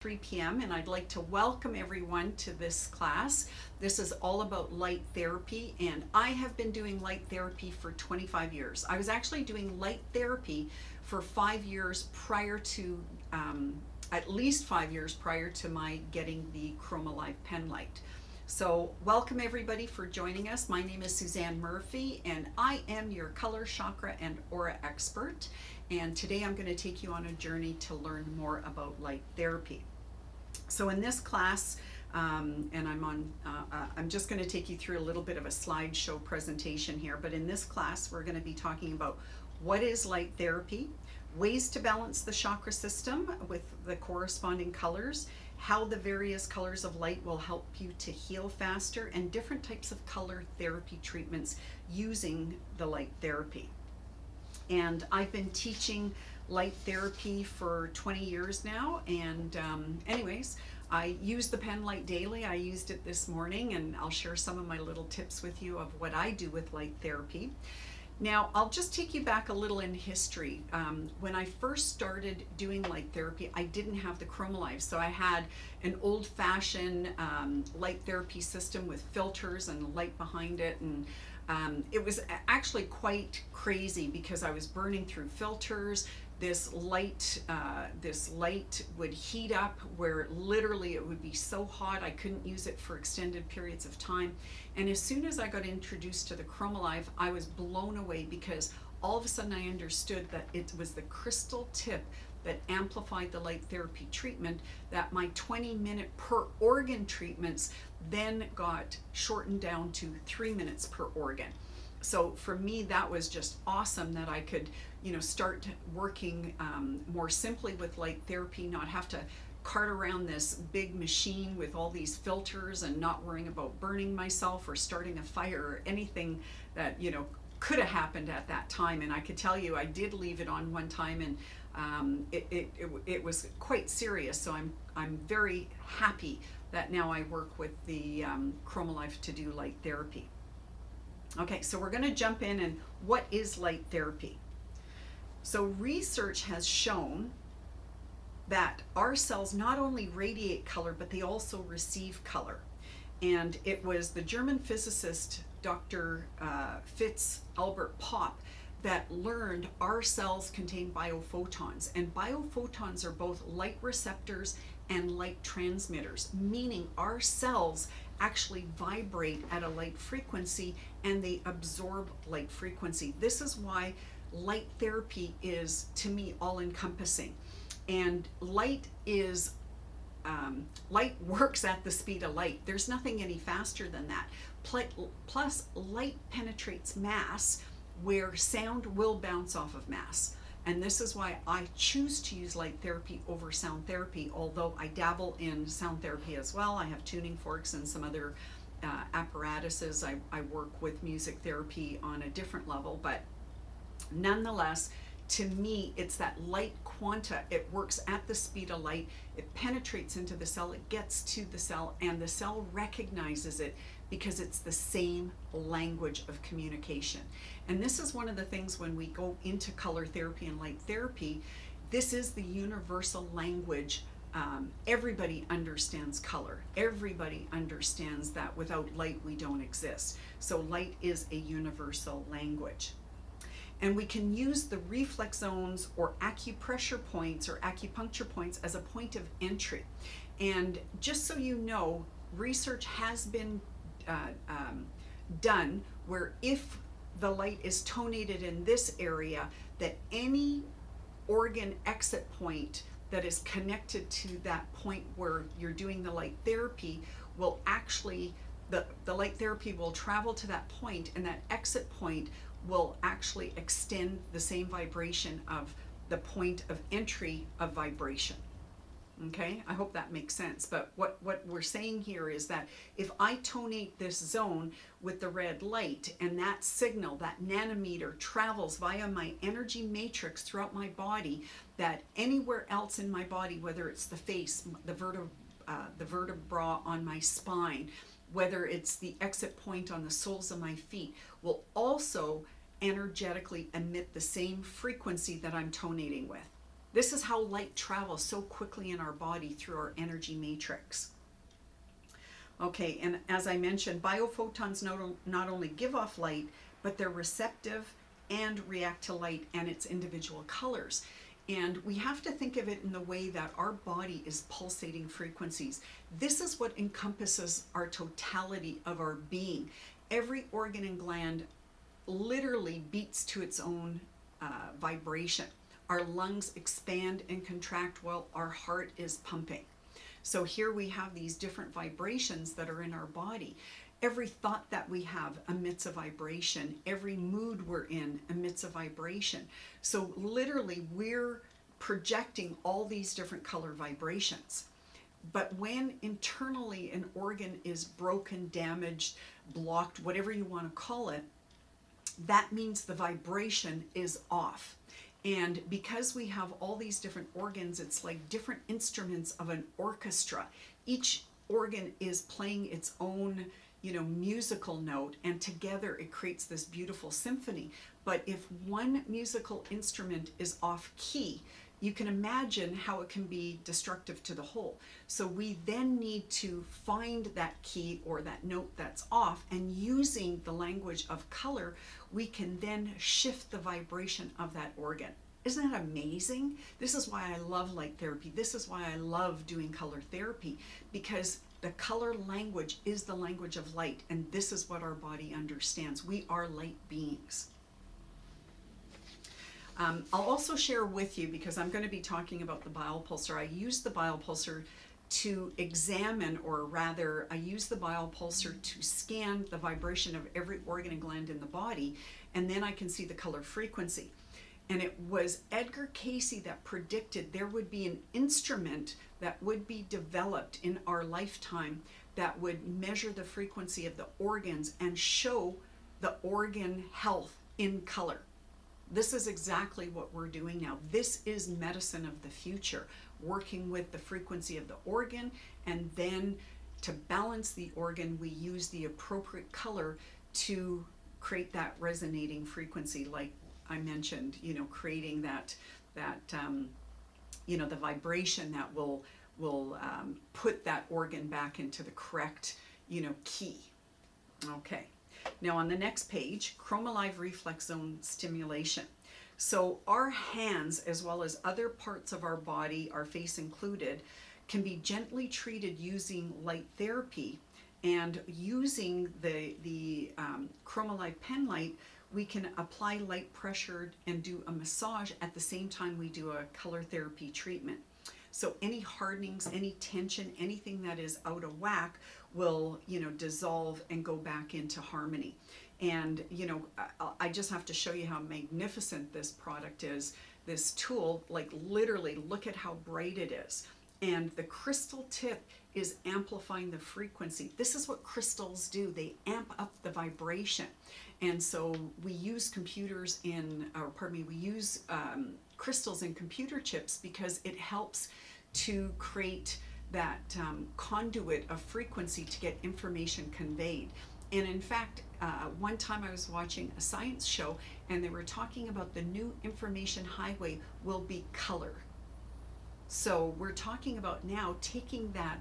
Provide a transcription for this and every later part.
3 p.m. and I'd like to welcome everyone to this class. This is all about light therapy, and I have been doing light therapy for 25 years. I was actually doing light therapy for 5 years prior to, at least 5 years prior to my getting the Chromolive pen light. So welcome everybody for joining us. My name is Susanne Murphy and I am your color, chakra, and aura expert. And today I'm going to take you on a journey to learn more about light therapy. So in this class, and I'm just going to take you through a little bit of a slideshow presentation here, but in this class we're going to be talking about what is light therapy, ways to balance the chakra system with the corresponding colors, how the various colors of light will help you to heal faster, and different types of color therapy treatments using the light therapy. And I've been teaching light therapy for 20 years now, and anyways, I use the pen light daily. I used it this morning, and I'll share some of my little tips with you of what I do with light therapy. Now, I'll just take you back a little in history. When I first started doing light therapy, I didn't have the Chromolive, so I had an old-fashioned light therapy system with filters and light behind it, and it was actually quite crazy because I was burning through filters. This light would heat up where literally it would be so hot I couldn't use it for extended periods of time. And as soon as I got introduced to the Chromolive, I was blown away because all of a sudden I understood that it was the crystal tip that amplified the light therapy treatment, that my 20-minute per organ treatments then got shortened down to 3 minutes per organ. So for me, that was just awesome that I could, start working more simply with light therapy, not have to cart around this big machine with all these filters and not worrying about burning myself or starting a fire or anything that, could have happened at that time. And I could tell you, I did leave it on one time, and it was quite serious. So I'm very happy that now I work with the Chromolive to do light therapy. Okay, so we're going to jump in, and what is light therapy? So research has shown that our cells not only radiate color, but they also receive color. And it was the German physicist Dr. Fritz Albert Popp that learned our cells contain biophotons, and biophotons are both light receptors and light transmitters, meaning our cells actually vibrate at a light frequency and they absorb light frequency. This is why light therapy is, to me, all-encompassing. And light works at the speed of light. There's nothing any faster than that. Plus, light penetrates mass where sound will bounce off of mass. And this is why I choose to use light therapy over sound therapy, although I dabble in sound therapy as well. I have tuning forks and some other apparatuses. I work with music therapy on a different level, but nonetheless, to me, it's that light quanta. It works at the speed of light. It penetrates into the cell, it gets to the cell, and the cell recognizes it because it's the same language of communication. And this is one of the things when we go into color therapy and light therapy, this is the universal language. Everybody understands color. Everybody understands that without light we don't exist. So light is a universal language. And we can use the reflex zones or acupressure points or acupuncture points as a point of entry. And just so you know, research has been done where if the light is tonated in this area, that any organ exit point that is connected to that point where you're doing the light therapy will actually, the light therapy will travel to that point, and that exit point will actually extend the same vibration of the point of entry of vibration. Okay, I hope that makes sense. But what we're saying here is that if I tonate this zone with the red light, and that signal, that nanometer, travels via my energy matrix throughout my body, that anywhere else in my body, whether it's the face, the vertebra on my spine, whether it's the exit point on the soles of my feet, will also energetically emit the same frequency that I'm tonating with. This is how light travels so quickly in our body through our energy matrix. Okay, and as I mentioned, biophotons not only give off light, but they're receptive and react to light and its individual colors. And we have to think of it in the way that our body is pulsating frequencies. This is what encompasses our totality of our being. Every organ and gland literally beats to its own vibration. Our lungs expand and contract while our heart is pumping. So here we have these different vibrations that are in our body. Every thought that we have emits a vibration. Every mood we're in emits a vibration. So literally we're projecting all these different color vibrations. But when internally an organ is broken, damaged, blocked, whatever you want to call it, that means the vibration is off. And because we have all these different organs, it's like different instruments of an orchestra. Each organ is playing its own, musical note, and together it creates this beautiful symphony. But if one musical instrument is off key, you can imagine how it can be destructive to the whole. So we then need to find that key or that note that's off, and using the language of color, we can then shift the vibration of that organ. Isn't that amazing? This is why I love light therapy. This is why I love doing color therapy, because the color language is the language of light, and this is what our body understands. We are light beings. I'll also share with you, because I'm going to be talking about the biopulsar. I use the biopulsar to examine, or rather, I use the biopulsar to scan the vibration of every organ and gland in the body, and then I can see the color frequency. And it was Edgar Cayce that predicted there would be an instrument that would be developed in our lifetime that would measure the frequency of the organs and show the organ health in color. This is exactly what we're doing now. This is medicine of the future, working with the frequency of the organ, and then to balance the organ, we use the appropriate color to create that resonating frequency, like I mentioned, creating that the vibration that will put that organ back into the correct, key. Okay. Now on the next page, Chromolive reflex zone stimulation. So our hands, as well as other parts of our body, our face included, can be gently treated using light therapy. And using the Chromolive pen light, we can apply light pressure and do a massage at the same time we do a color therapy treatment. So any hardenings, any tension, anything that is out of whack will, dissolve and go back into harmony. And, I just have to show you how magnificent this product is. This tool, like literally look at how bright it is. And the crystal tip is amplifying the frequency. This is what crystals do. They amp up the vibration. And so we use we use crystals in computer chips because it helps to create that conduit of frequency to get information conveyed. And in fact, one time I was watching a science show and they were talking about the new information highway will be color. So we're talking about now taking that,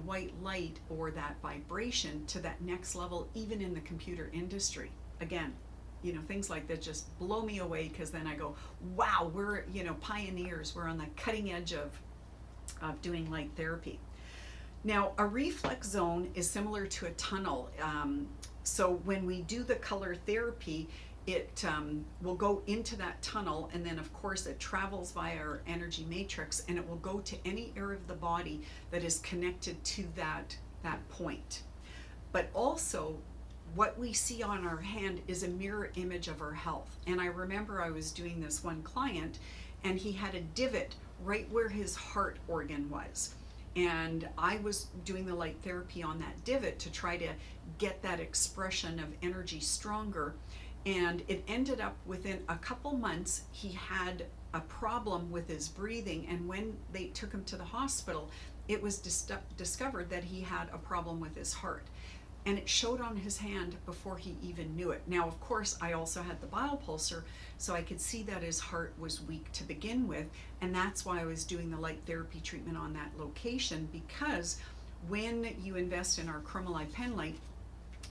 white light or that vibration to that next level, even in the computer industry. Again, things like that just blow me away, because then I go, wow, we're, pioneers. We're on the cutting edge of doing light therapy. Now, a reflex zone is similar to a tunnel. So when we do the color therapy, it will go into that tunnel, and then of course it travels via our energy matrix, and it will go to any area of the body that is connected to that point. But also, what we see on our hand is a mirror image of our health. And I remember I was doing this one client, and he had a divot right where his heart organ was. And I was doing the light therapy on that divot to try to get that expression of energy stronger. And it ended up within a couple months, he had a problem with his breathing. And when they took him to the hospital, it was discovered that he had a problem with his heart. and it showed on his hand before he even knew it. Now, of course, I also had the biopulsar, so I could see that his heart was weak to begin with, and that's why I was doing the light therapy treatment on that location, because when you invest in our Chromolive pen light,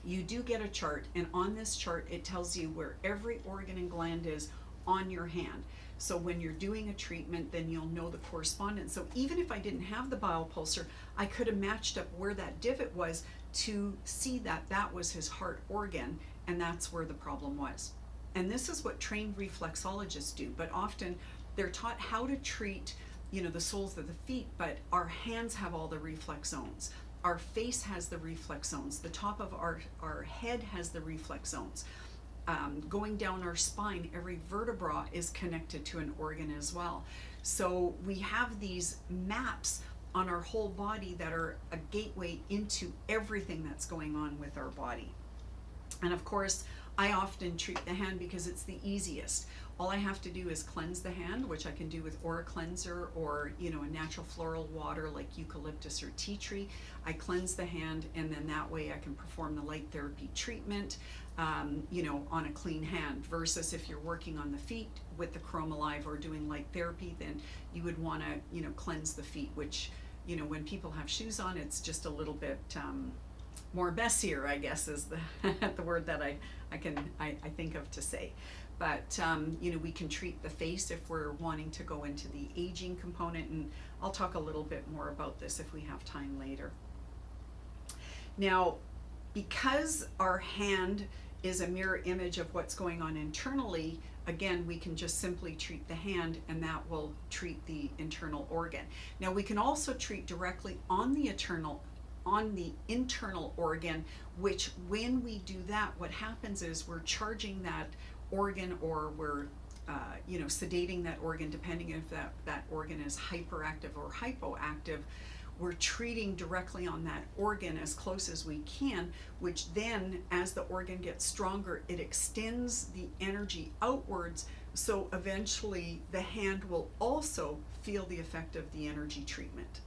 you do get a chart, and on this chart it tells you where every organ and gland is on your hand. So when you're doing a treatment, then you'll know the correspondence. So even if I didn't have the biopulsar, I could have matched up where that divot was to see that that was his heart organ, and that's where the problem was. And this is what trained reflexologists do, but often they're taught how to treat, you know, the soles of the feet, but our hands have all the reflex zones. Our face has the reflex zones. The top of our head has the reflex zones. Going down our spine, every vertebra is connected to an organ as well. So we have these maps on our whole body that are a gateway into everything that's going on with our body. And of course, I often treat the hand because it's the easiest. All I have to do is cleanse the hand, which I can do with aura cleanser or, you know, a natural floral water like eucalyptus or tea tree. I cleanse the hand, and then that way I can perform the light therapy treatment, you know, on a clean hand, versus if you're working on the feet with the Chromolive or doing light therapy, then you would want to, you know, cleanse the feet, which, you know, when people have shoes on, it's just a little bit more messier, I guess, is the the word that I think of to say. But you know, we can treat the face if we're wanting to go into the aging component, and I'll talk a little bit more about this if we have time later. Now, because our hand is a mirror image of what's going on internally, again, we can just simply treat the hand, and that will treat the internal organ. Now, we can also treat directly on the internal organ, which when we do that, what happens is we're charging that organ, or we're you know, sedating that organ, depending if that organ is hyperactive or hypoactive. We're treating directly on that organ as close as we can, which then, as the organ gets stronger, it extends the energy outwards, so eventually the hand will also feel the effect of the energy treatment.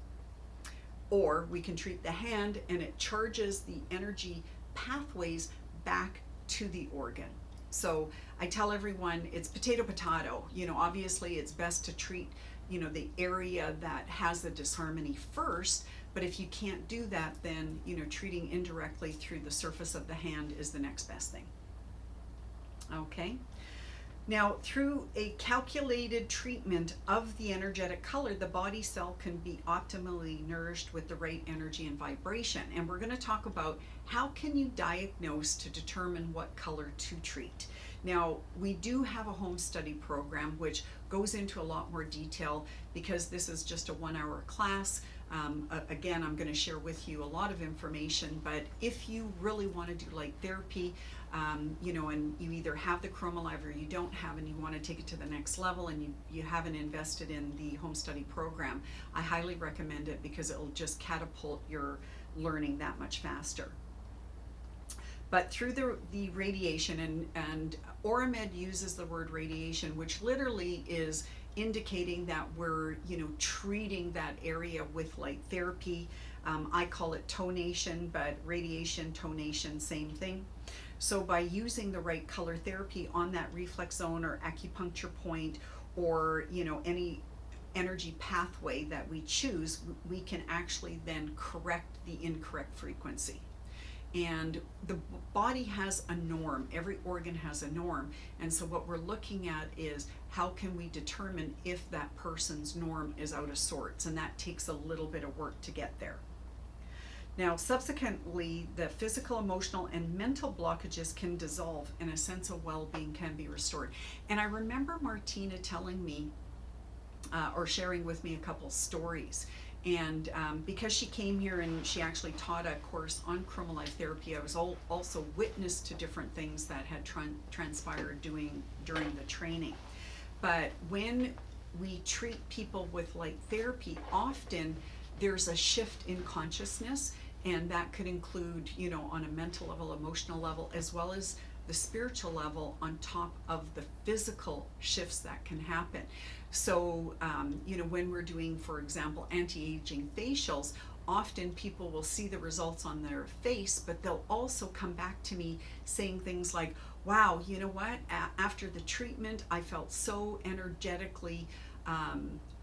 Or we can treat the hand and it charges the energy pathways back to the organ. So I tell everyone it's potato. You know, obviously it's best to treat, you know, the area that has the disharmony first, but if you can't do that, then, you know, treating indirectly through the surface of the hand is the next best thing. Okay. Now, through a calculated treatment of the energetic color, the body cell can be optimally nourished with the right energy and vibration. And we're going to talk about how can you diagnose to determine what color to treat. Now, we do have a home study program which goes into a lot more detail, because this is just a 1-hour class. Again, I'm going to share with you a lot of information, but if you really want to do light therapy, you know, and you either have the Chromolive or you don't have, and you want to take it to the next level, and you haven't invested in the home study program, I highly recommend it, because it will just catapult your learning that much faster. But through the radiation, and Auramed uses the word radiation, which literally is indicating that we're, you know, treating that area with light therapy. I call it tonation, but radiation, tonation, same thing. So by using the right color therapy on that reflex zone or acupuncture point, or, you know, any energy pathway that we choose, we can actually then correct the incorrect frequency. And the body has a norm, every organ has a norm, and so what we're looking at is how can we determine if that person's norm is out of sorts, and that takes a little bit of work to get there. Now, subsequently, the physical, emotional, and mental blockages can dissolve, and a sense of well-being can be restored. And I remember Martina telling me, or sharing with me, a couple stories. And because she came here and she actually taught a course on Chromolive therapy, I was also witness to different things that had transpired during the training. But when we treat people with light therapy, often there's a shift in consciousness, and that could include, you know, on a mental level, emotional level, as well as the spiritual level, on top of the physical shifts that can happen. So, you know, when we're doing, for example, anti-aging facials, often people will see the results on their face, but they'll also come back to me saying things like, wow, you know what, after the treatment I felt so energetically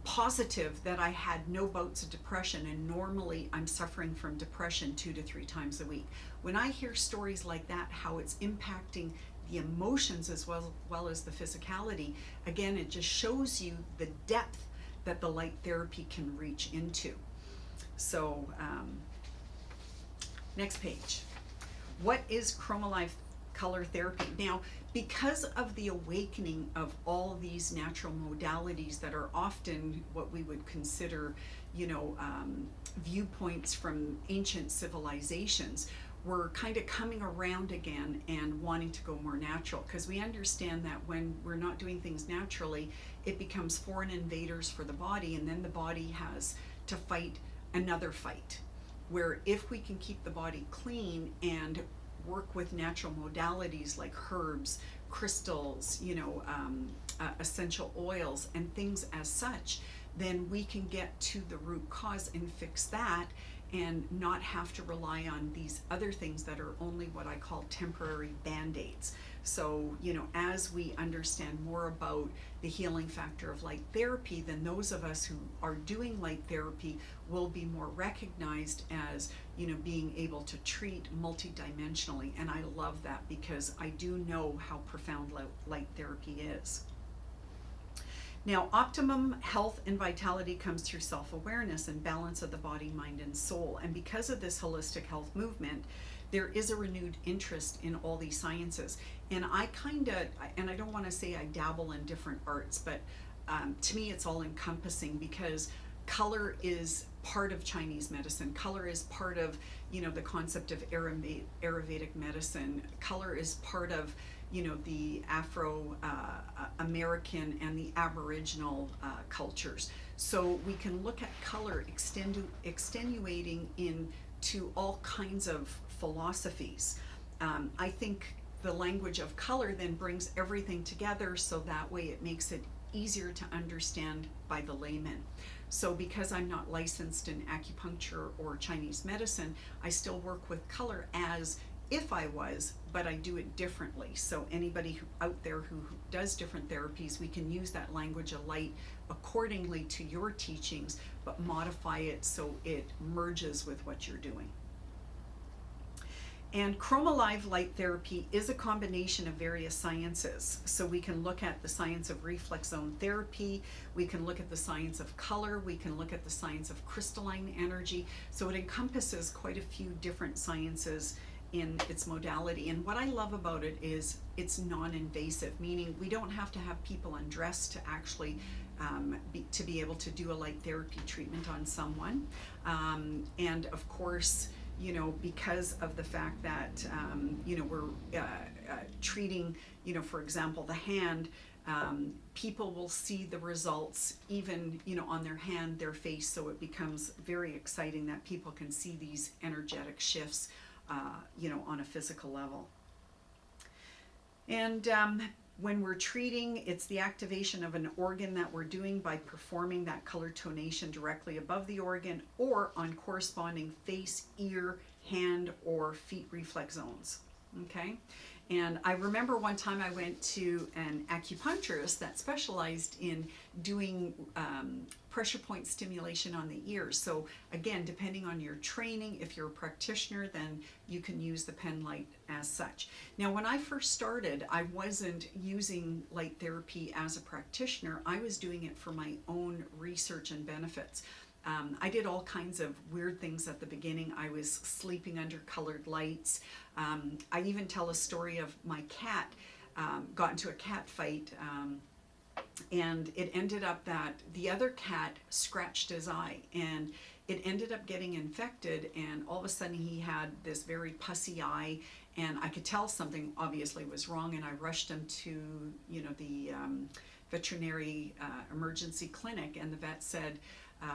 positive that I had no bouts of depression, and normally I'm suffering from depression 2 to 3 times a week. When I hear stories like that, how it's impacting the emotions as well as the physicality, again, it just shows you the depth that the light therapy can reach into. So next page. What is Chromolive color therapy? Now, because of the awakening of all these natural modalities that are often what we would consider, viewpoints from ancient civilizations, we're kind of coming around again and wanting to go more natural, because we understand that when we're not doing things naturally, it becomes foreign invaders for the body, and then the body has to fight another fight. Where if we can keep the body clean and work with natural modalities like herbs, crystals, essential oils and things as such, then we can get to the root cause and fix that, and not have to rely on these other things that are only what I call temporary band-aids. So, as we understand more about the healing factor of light therapy, then those of us who are doing light therapy will be more recognized as, being able to treat multidimensionally. And I love that, because I do know how profound light therapy is. Now, optimum health and vitality comes through self-awareness and balance of the body, mind, and soul. And because of this holistic health movement, there is a renewed interest in all these sciences. And I don't want to say I dabble in different arts, but to me it's all encompassing, because color is part of Chinese medicine. Color is part of, the concept of Ayurvedic medicine. Color is part of, the Afro-American and the Aboriginal cultures. So we can look at color extenuating into all kinds of philosophies. I think the language of color then brings everything together, so that way it makes it easier to understand by the layman. So because I'm not licensed in acupuncture or Chinese medicine, I still work with color as if I was, but I do it differently. So anybody out there who does different therapies, we can use that language of light accordingly to your teachings, but modify it so it merges with what you're doing. And Chromolive light therapy is a combination of various sciences. So we can look at the science of reflex zone therapy, we can look at the science of color, we can look at the science of crystalline energy. So it encompasses quite a few different sciences in its modality. And what I love about it is it's non-invasive, meaning we don't have to have people undressed to actually be able to do a light therapy treatment on someone. And of course, because of the fact that, we're treating, for example, the hand, people will see the results even, on their hand, their face. So it becomes very exciting that people can see these energetic shifts, on a physical level. And when we're treating, it's the activation of an organ that we're doing by performing that color tonation directly above the organ or on corresponding face, ear, hand, or feet reflex zones. Okay? And I remember one time I went to an acupuncturist that specialized in doing pressure point stimulation on the ears. So again, depending on your training, if you're a practitioner, then you can use the pen light as such. Now, when I first started, I wasn't using light therapy as a practitioner. I was doing it for my own research and benefits. I did all kinds of weird things at the beginning. I was sleeping under colored lights. I even tell a story of my cat got into a cat fight, and it ended up that the other cat scratched his eye, and it ended up getting infected, and all of a sudden he had this very pussy eye, and I could tell something obviously was wrong, and I rushed him to the veterinary emergency clinic, and the vet said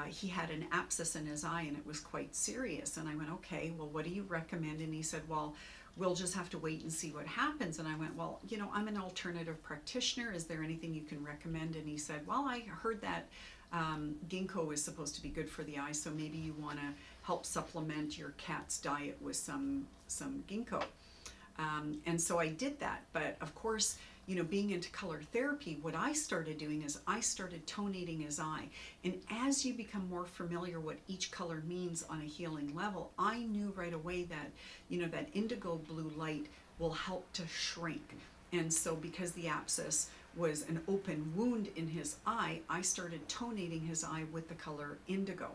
he had an abscess in his eye and it was quite serious. And I went, okay, well, what do you recommend? And he said, well, we'll just have to wait and see what happens. And I went, well, I'm an alternative practitioner. Is there anything you can recommend? And he said, well, I heard that ginkgo is supposed to be good for the eye, so maybe you want to help supplement your cat's diet with some ginkgo. And so I did that. But of course, you know, being into color therapy, what I started doing is I started tonating his eye. And as you become more familiar what each color means on a healing level, I knew right away that, you know, that indigo blue light will help to shrink. And so because the abscess was an open wound in his eye, I started tonating his eye with the color indigo.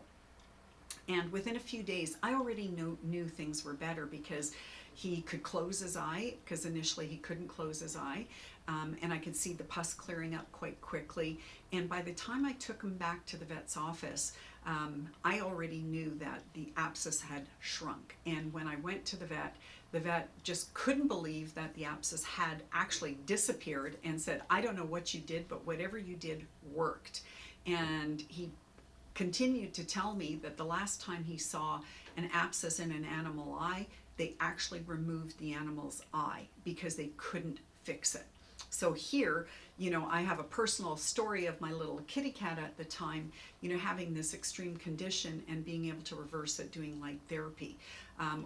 And within a few days, I already knew things were better because he could close his eye, because initially he couldn't close his eye, and I could see the pus clearing up quite quickly. And by the time I took him back to the vet's office, I already knew that the abscess had shrunk. And when I went to the vet just couldn't believe that the abscess had actually disappeared and said, "I don't know what you did, but whatever you did worked." And he continued to tell me that the last time he saw an abscess in an animal eye, they actually removed the animal's eye because they couldn't fix it. So here, you know, I have a personal story of my little kitty cat at the time, you know, having this extreme condition and being able to reverse it doing light therapy.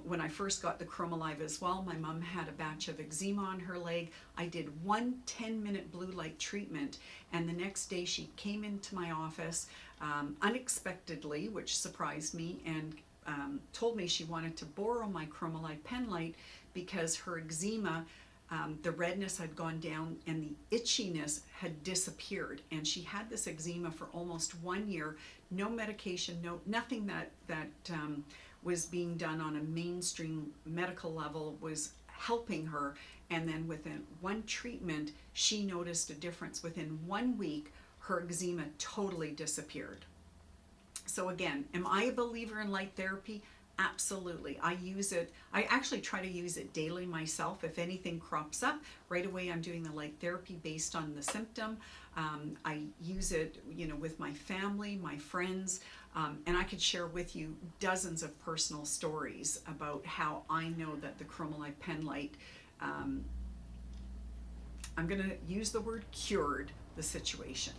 When I first got the Chromolive as well, my mom had a batch of eczema on her leg. I did one 10-minute blue light treatment, and the next day she came into my office unexpectedly, which surprised me, and told me she wanted to borrow my Chromolive pen light because her eczema, the redness had gone down and the itchiness had disappeared. And she had this eczema for almost 1 year, no medication, nothing that was being done on a mainstream medical level was helping her. And then within one treatment, she noticed a difference. Within 1 week, her eczema totally disappeared. So again, am I a believer in light therapy? Absolutely. I use it. I actually try to use it daily myself. If anything crops up, right away I'm doing the light therapy based on the symptom. I use it, you know, with my family, my friends, and I could share with you dozens of personal stories about how I know that the Chromolive pen light, I'm going to use the word cured the situation.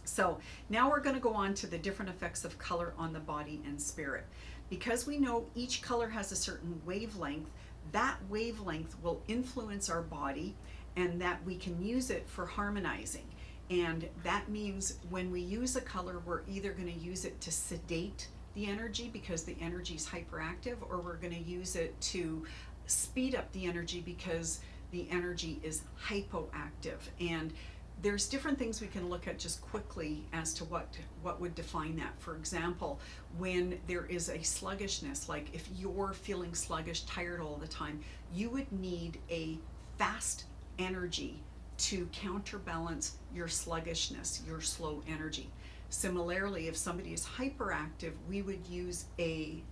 So now we're going to go on to the different effects of color on the body and spirit. Because we know each color has a certain wavelength, that wavelength will influence our body and that we can use it for harmonizing. And that means when we use a color, we're either going to use it to sedate the energy because the energy is hyperactive, or we're going to use it to speed up the energy because the energy is hypoactive. And there's different things we can look at just quickly as to what would define that. For example, when there is a sluggishness, like if you're feeling sluggish, tired all the time, you would need a fast energy to counterbalance your sluggishness, your slow energy. Similarly, if somebody is hyperactive, we would use a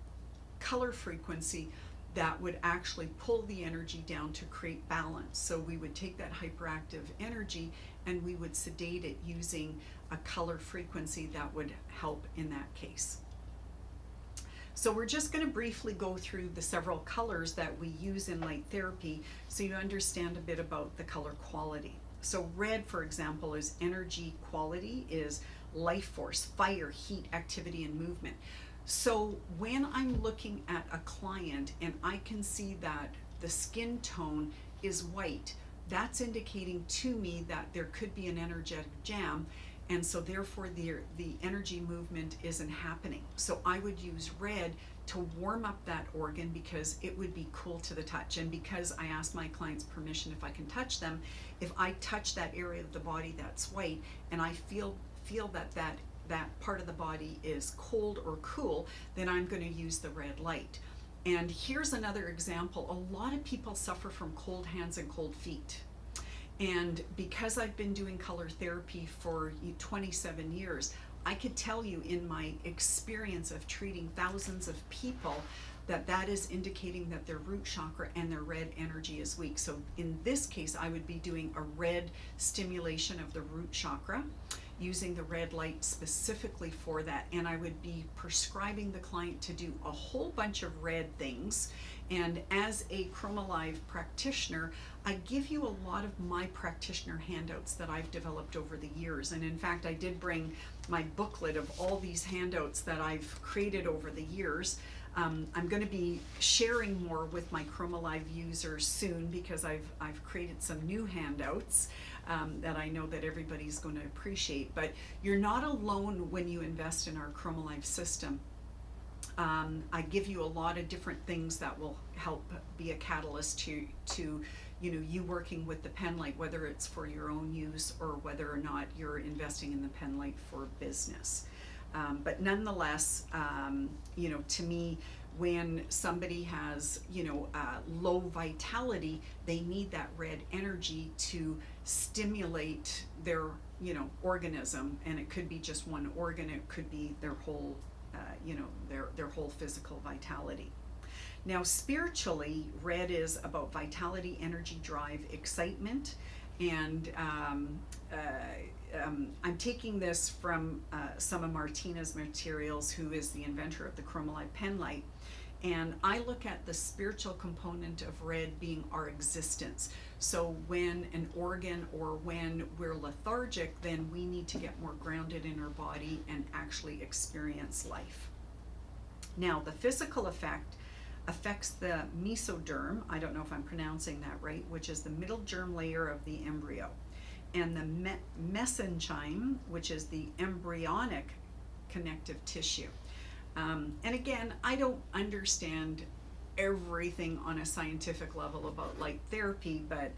color frequency that would actually pull the energy down to create balance. So we would take that hyperactive energy and we would sedate it using a color frequency that would help in that case. So we're just going to briefly go through the several colors that we use in light therapy so you understand a bit about the color quality. So red, for example, is energy quality, is life force, fire, heat, activity, and movement. So when I'm looking at a client and I can see that the skin tone is white, that's indicating to me that there could be an energetic jam, and so therefore the energy movement isn't happening. So I would use red to warm up that organ because it would be cool to the touch. And because I ask my clients permission if I can touch them, if I touch that area of the body that's white and I feel that part of the body is cold or cool, then I'm going to use the red light. And here's another example. A lot of people suffer from cold hands and cold feet. And because I've been doing color therapy for 27 years, I could tell you in my experience of treating thousands of people that is indicating that their root chakra and their red energy is weak. So in this case, I would be doing a red stimulation of the root chakra, using the red light specifically for that, and I would be prescribing the client to do a whole bunch of red things. And as a Chromolive practitioner, I give you a lot of my practitioner handouts that I've developed over the years. And in fact, I did bring my booklet of all these handouts that I've created over the years. I'm going to be sharing more with my Chromolive users soon, because I've created some new handouts that I know that everybody's going to appreciate. But you're not alone when you invest in our Chromolive system. I give you a lot of different things that will help be a catalyst to you working with the pen light, whether it's for your own use or whether or not you're investing in the pen light for business. But nonetheless, to me, when somebody has, low vitality, they need that red energy to stimulate their, organism. And it could be just one organ, it could be their whole, their whole physical vitality. Now, spiritually, red is about vitality, energy, drive, excitement, and I'm taking this from some of Martina's materials, who is the inventor of the Chromolive pen light, and I look at the spiritual component of red being our existence. So when an organ or when we're lethargic, then we need to get more grounded in our body and actually experience life. Now, the physical effect affects the mesoderm, I don't know if I'm pronouncing that right, which is the middle germ layer of the embryo, and the mesenchyme, which is the embryonic connective tissue. And again, I don't understand everything on a scientific level about light therapy, but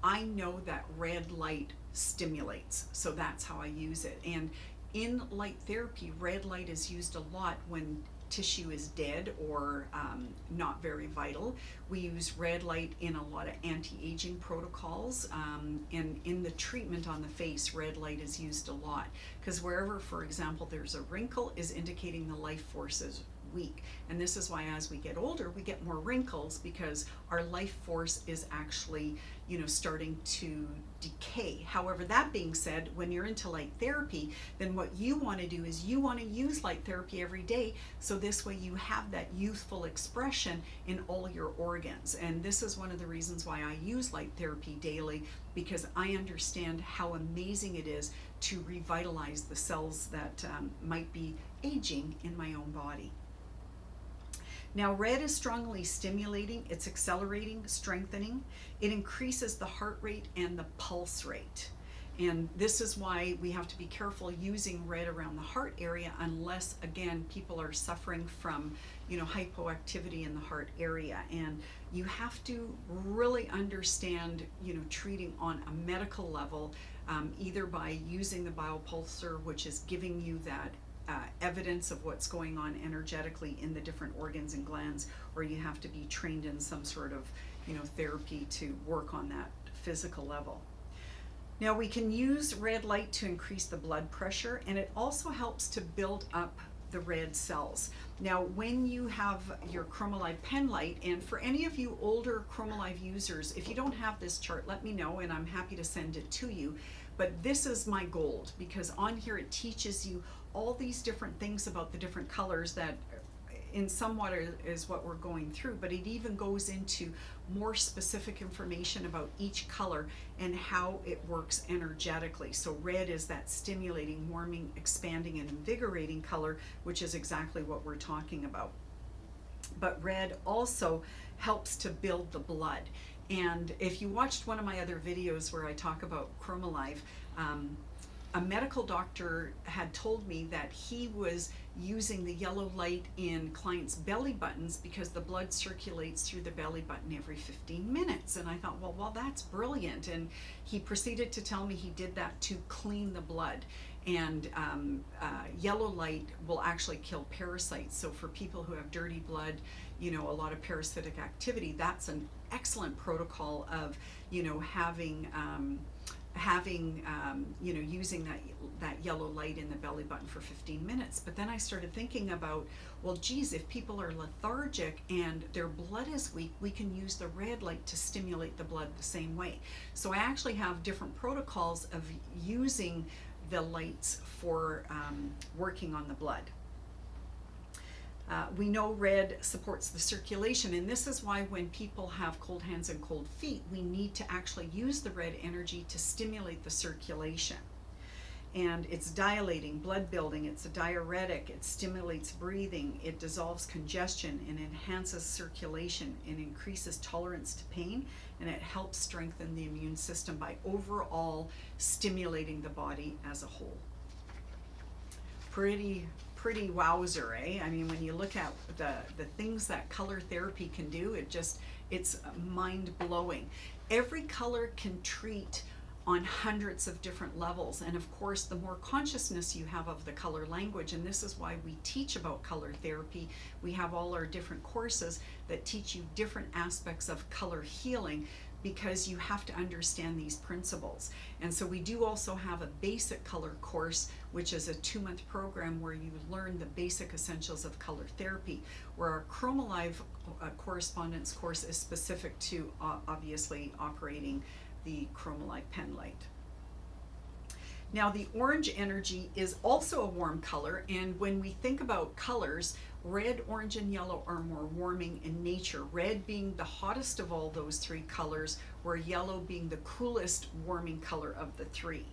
I know that red light stimulates, so that's how I use it. And in light therapy, red light is used a lot when tissue is dead or not very vital. We use red light in a lot of anti-aging protocols, and in the treatment on the face, red light is used a lot, because wherever, for example, there's a wrinkle is indicating the life force is weak. And this is why as we get older, we get more wrinkles, because our life force is actually, starting to decay. However, that being said, when you're into light therapy, then what you want to do is you want to use light therapy every day, so this way you have that youthful expression in all your organs. And this is one of the reasons why I use light therapy daily, because I understand how amazing it is to revitalize the cells that might be aging in my own body. Now, red is strongly stimulating, it's accelerating, strengthening. It increases the heart rate and the pulse rate. And this is why we have to be careful using red around the heart area, unless, again, people are suffering from, hypoactivity in the heart area. And you have to really understand, treating on a medical level, either by using the biopulsar, which is giving you that evidence of what's going on energetically in the different organs and glands, or you have to be trained in some sort of therapy to work on that physical level. Now, we can use red light to increase the blood pressure, and it also helps to build up the red cells. Now, when you have your Chromolive pen light, and for any of you older Chromolive users, if you don't have this chart, let me know and I'm happy to send it to you. But this is my gold, because on here it teaches you all these different things about the different colors that in somewhat is what we're going through, but it even goes into more specific information about each color and how it works energetically. So red is that stimulating, warming, expanding, and invigorating color, which is exactly what we're talking about. But red also helps to build the blood. And if you watched one of my other videos where I talk about Chromolive, a medical doctor had told me that he was using the yellow light in clients' belly buttons because the blood circulates through the belly button every 15 minutes. And I thought, well, that's brilliant. And he proceeded to tell me he did that to clean the blood. And yellow light will actually kill parasites. So for people who have dirty blood, a lot of parasitic activity, that's an excellent protocol of, using that yellow light in the belly button for 15 minutes. But then I started thinking about, well, geez, if people are lethargic and their blood is weak, we can use the red light to stimulate the blood the same way. So I actually have different protocols of using the lights for working on the blood. We know red supports the circulation, and this is why when people have cold hands and cold feet, we need to actually use the red energy to stimulate the circulation. and it's dilating, blood building, it's a diuretic, it stimulates breathing, it dissolves congestion and enhances circulation and increases tolerance to pain, and it helps strengthen the immune system by overall stimulating the body as a whole. Pretty wowzer, eh? I mean, when you look at the things that color therapy can do, it's mind-blowing. Every color can treat on hundreds of different levels, and of course the more consciousness you have of the color language, and this is why we teach about color therapy. We have all our different courses that teach you different aspects of color healing, because you have to understand these principles. And so we do also have a basic color course, which is a 2-month program where you learn the basic essentials of color therapy, where our Chromolive correspondence course is specific to obviously operating the Chromolive pen light. Now, the orange energy is also a warm color, and when we think about colors, red, orange, and yellow are more warming in nature. Red being the hottest of all those 3 colors, where yellow being the coolest warming color of the 3.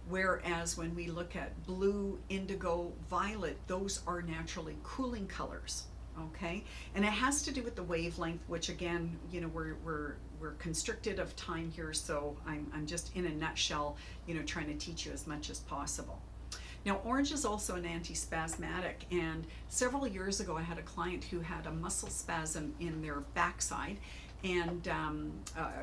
Whereas when we look at blue, indigo, violet, those are naturally cooling colors. Okay, and it has to do with the wavelength, which again, you know, we're constricted of time here, so I'm just in a nutshell, you know, trying to teach you as much as possible. Now, orange is also an antispasmodic, and several years ago I had a client who had a muscle spasm in their backside and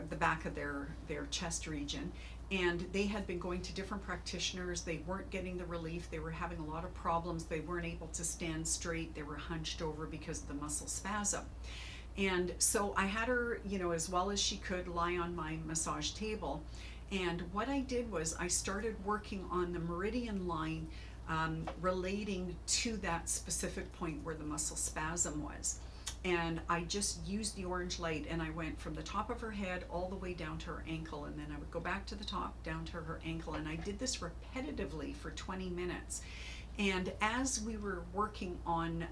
the back of their chest region, and they had been going to different practitioners. They weren't getting the relief. They were having a lot of problems. They weren't able to stand straight. They were hunched over because of the muscle spasm. And so I had her, you know, as well as she could, lie on my massage table. And what I did was I started working on the meridian line relating to that specific point where the muscle spasm was. And I just used the orange light, and I went from the top of her head all the way down to her ankle, and then I would go back to the top, down to her ankle, and I did this repetitively for 20 minutes. And as we were working on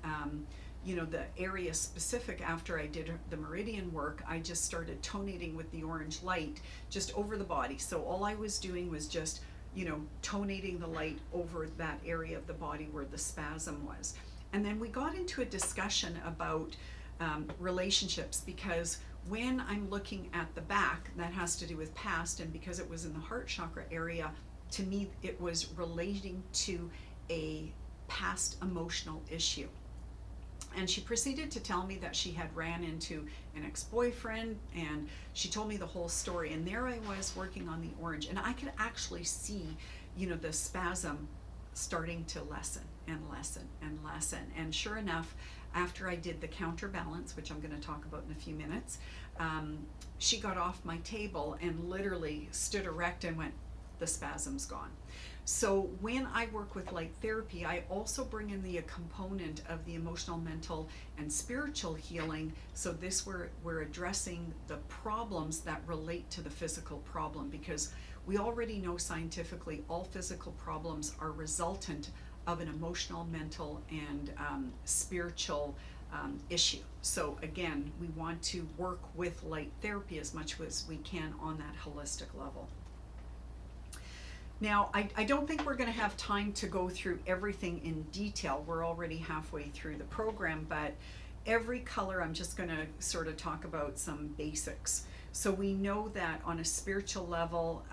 you know, the area specific, after I did the meridian work, I just started tonating with the orange light just over the body. So all I was doing was just, you know, tonating the light over that area of the body where the spasm was. And then we got into a discussion about relationships, because when I'm looking at the back, that has to do with past, and because it was in the heart chakra area, to me it was relating to a past emotional issue. And she proceeded to tell me that she had ran into an ex-boyfriend, and she told me the whole story. And there I was working on the orange, and I could actually see, you know, the spasm starting to lessen and lessen and lessen. And sure enough, after I did the counterbalance, which I'm going to talk about in a few minutes, she got off my table and literally stood erect and went, "The spasm's gone." So when I work with light therapy, I also bring in the component of the emotional, mental, and spiritual healing. So this we're addressing the problems that relate to the physical problem, because we already know scientifically all physical problems are resultant of an emotional, mental, and spiritual issue. So again, we want to work with light therapy as much as we can on that holistic level. Now, I don't think we're going to have time to go through everything in detail. We're already halfway through the program, but every color, I'm just going to sort of talk about some basics. So we know that on a spiritual level,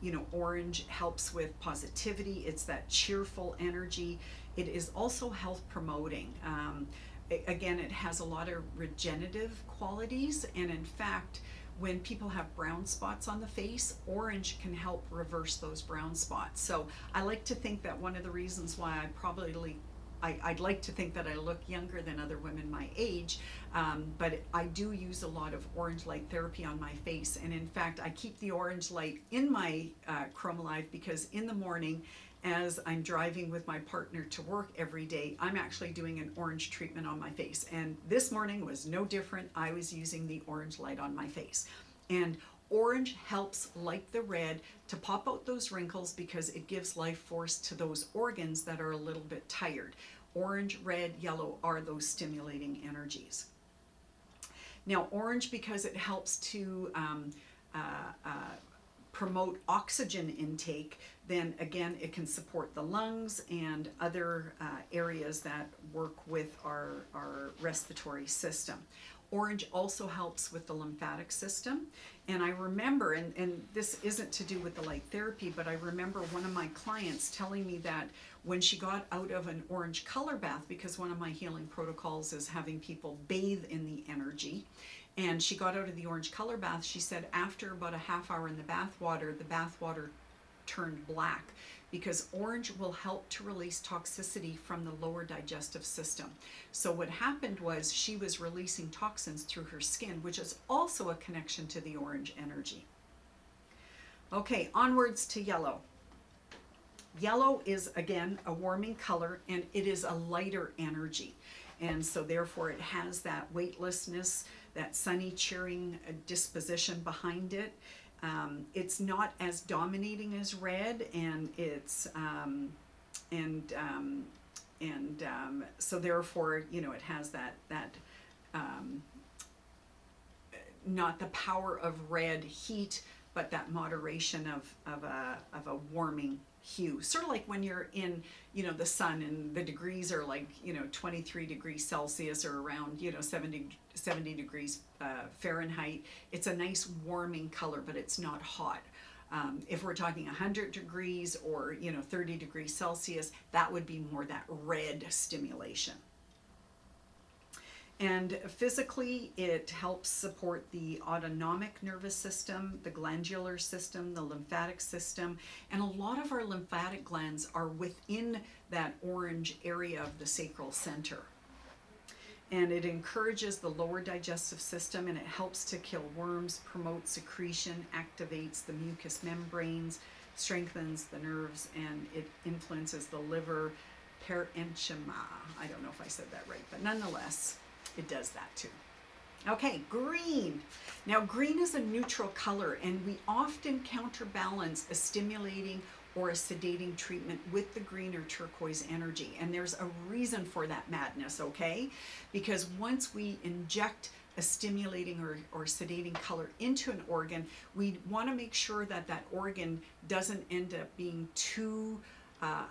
you know, orange helps with positivity. It's that cheerful energy. It is also health promoting. Again, it has a lot of regenerative qualities, and in fact, when people have brown spots on the face, orange can help reverse those brown spots. So I like to think that one of the reasons why I'd like to think that I look younger than other women my age, but I do use a lot of orange light therapy on my face. And in fact, I keep the orange light in my Chromolive, because in the morning, as I'm driving with my partner to work every day, I'm actually doing an orange treatment on my face. And this morning was no different. I was using the orange light on my face. And orange helps, like the red, to pop out those wrinkles, because it gives life force to those organs that are a little bit tired. Orange, red, yellow are those stimulating energies. Now, orange, because it helps to promote oxygen intake, then again it can support the lungs and other areas that work with our respiratory system. Orange also helps with the lymphatic system. And I remember, and this isn't to do with the light therapy, but I remember one of my clients telling me that when she got out of an orange color bath, because one of my healing protocols is having people bathe in the energy, and she got out of the orange color bath, she said after about a half hour in the bath water turned black, because orange will help to release toxicity from the lower digestive system. So what happened was she was releasing toxins through her skin, which is also a connection to the orange energy. Okay, onwards to yellow. Yellow is, again, a warming color, and it is a lighter energy. And so therefore it has that weightlessness, that sunny, cheering disposition behind it. It's not as dominating as red, and it's so therefore, you know, it has that not the power of red heat, but that moderation of a warming hue. Sort of like when you're in, you know, the sun and the degrees are like, you know, 23 degrees Celsius or around, you know, 70 degrees Fahrenheit. It's a nice warming color, but it's not hot. If we're talking 100 degrees or, you know, 30 degrees Celsius, that would be more that red stimulation. And physically, it helps support the autonomic nervous system, the glandular system, the lymphatic system, and a lot of our lymphatic glands are within that orange area of the sacral center. And it encourages the lower digestive system, and it helps to kill worms, promotes secretion, activates the mucous membranes, strengthens the nerves, and it influences the liver, parenchyma. I don't know if I said that right, but nonetheless, it does that too. Okay, green. Now green is a neutral color, and we often counterbalance a stimulating or a sedating treatment with the green or turquoise energy. And there's a reason for that madness, okay? Because once we inject a stimulating or sedating color into an organ, we want to make sure that that organ doesn't end up being too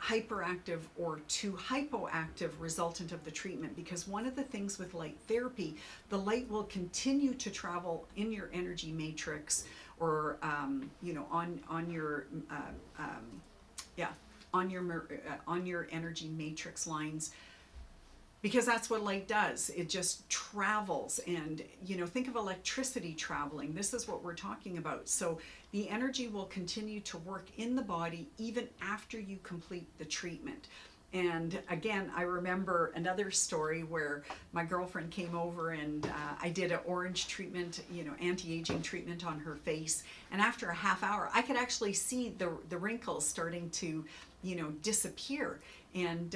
hyperactive or too hypoactive resultant of the treatment. Because one of the things with light therapy, the light will continue to travel in your energy matrix, or you know, on your energy matrix lines, because that's what light does. It just travels. And, you know, think of electricity traveling. This is what we're talking about. So the energy will continue to work in the body even after you complete the treatment. And again, I remember another story where my girlfriend came over, and I did an orange treatment, you know, anti-aging treatment on her face. And after a half hour, I could actually see the wrinkles starting to, you know, disappear. And,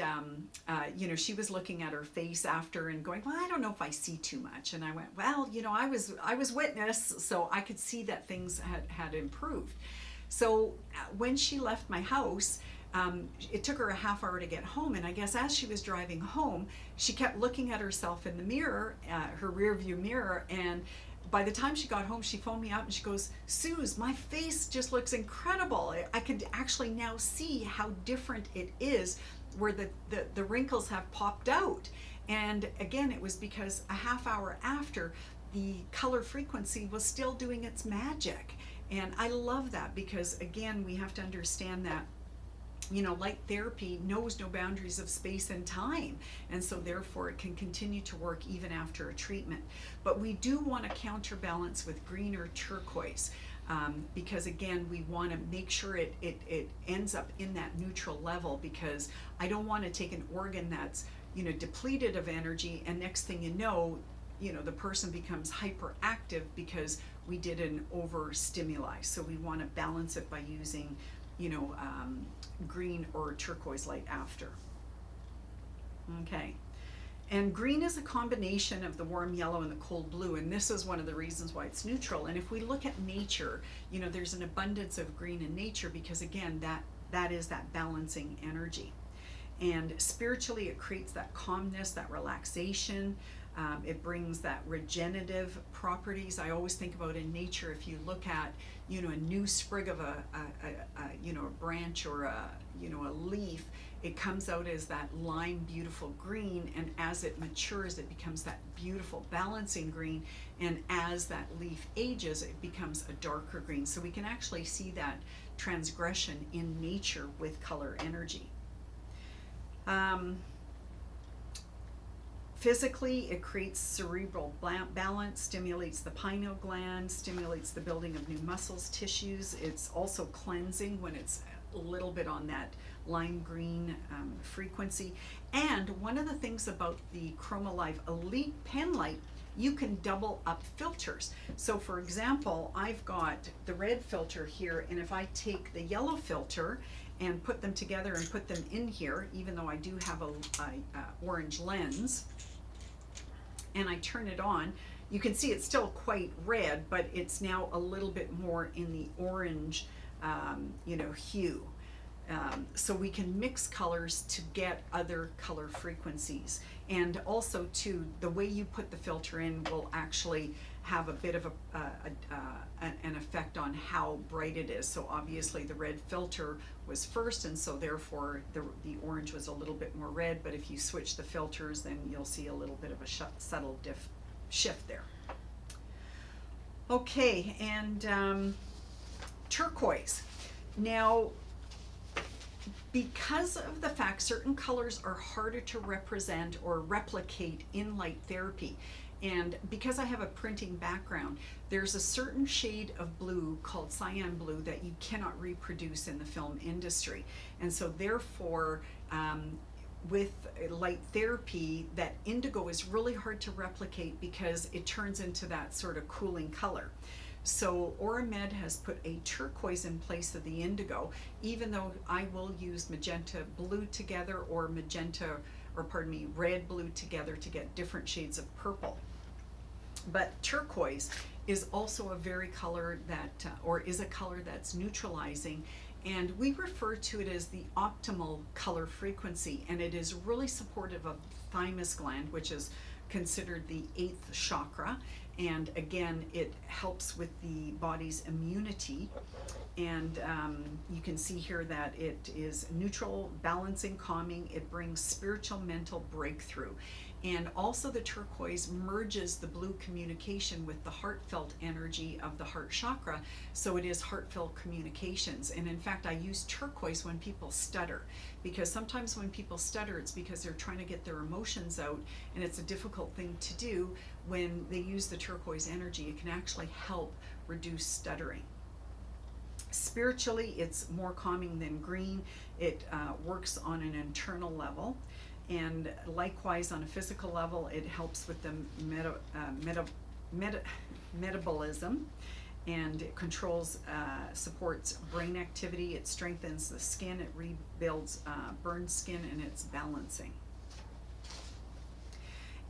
you know, she was looking at her face after and going, well, I don't know if I see too much. And I went, well, you know, I was witness, so I could see that things had improved. So when she left my house, it took her a half hour to get home, and I guess as she was driving home, she kept looking at herself in the mirror, her rear view mirror, and by the time she got home, she phoned me up and she goes, Suze, my face just looks incredible. I could actually now see how different it is, where the wrinkles have popped out. And again, it was because a half hour after, the color frequency was still doing its magic. And I love that, because again, we have to understand that, you know, light therapy knows no boundaries of space and time, and so therefore it can continue to work even after a treatment. But we do want to counterbalance with green or turquoise, because again, we want to make sure it ends up in that neutral level, because I don't want to take an organ that's, you know, depleted of energy, and next thing you know, the person becomes hyperactive because we did an overstimuli. So we want to balance it by using, green or turquoise light after. Okay. And green is a combination of the warm yellow and the cold blue, and this is one of the reasons why it's neutral. And if we look at nature, there's an abundance of green in nature, because again, that is that balancing energy. And spiritually, it creates that calmness, that relaxation. It brings that regenerative properties. I always think about in nature, if you look at, you know, a new sprig of a you know, a branch or a, you know, a leaf, it comes out as that lime beautiful green, and as it matures it becomes that beautiful balancing green, and as that leaf ages it becomes a darker green. So we can actually see that transgression in nature with color energy. Physically, it creates cerebral balance, stimulates the pineal gland, stimulates the building of new muscles, tissues. It's also cleansing when it's a little bit on that lime green frequency. And one of the things about the Chromolive LightPen light, you can double up filters. So for example, I've got the red filter here, and if I take the yellow filter and put them together and put them in here, even though I do have a orange lens, and I turn it on, you can see it's still quite red, but it's now a little bit more in the orange, you know, hue. So we can mix colors to get other color frequencies. And also too, the way you put the filter in will actually have a bit of an effect on how bright it is. So obviously the red filter was first, and so therefore the orange was a little bit more red, but if you switch the filters, then you'll see a little bit of a subtle shift there. Okay, and turquoise. Now, because of the fact certain colors are harder to represent or replicate in light therapy, and because I have a printing background, there's a certain shade of blue called cyan blue that you cannot reproduce in the film industry. And so therefore, with light therapy, that indigo is really hard to replicate because it turns into that sort of cooling color. So Oramed has put a turquoise in place of the indigo, even though I will use magenta blue together, or magenta, or pardon me, red blue together to get different shades of purple. But turquoise is also a very color that, or is a color that's neutralizing, and we refer to it as the optimal color frequency, and it is really supportive of the thymus gland, which is considered the 8th chakra. And again, it helps with the body's immunity. And you can see here that it is neutral, balancing, calming. It brings spiritual, mental breakthrough. And also the turquoise merges the blue communication with the heartfelt energy of the heart chakra. So it is heartfelt communications. And in fact, I use turquoise when people stutter, because sometimes when people stutter, it's because they're trying to get their emotions out, and it's a difficult thing to do. When they use the turquoise energy, it can actually help reduce stuttering. Spiritually, it's more calming than green. It works on an internal level, and likewise on a physical level, it helps with the metabolism, and it controls, supports brain activity. It strengthens the skin. It rebuilds burned skin, and it's balancing.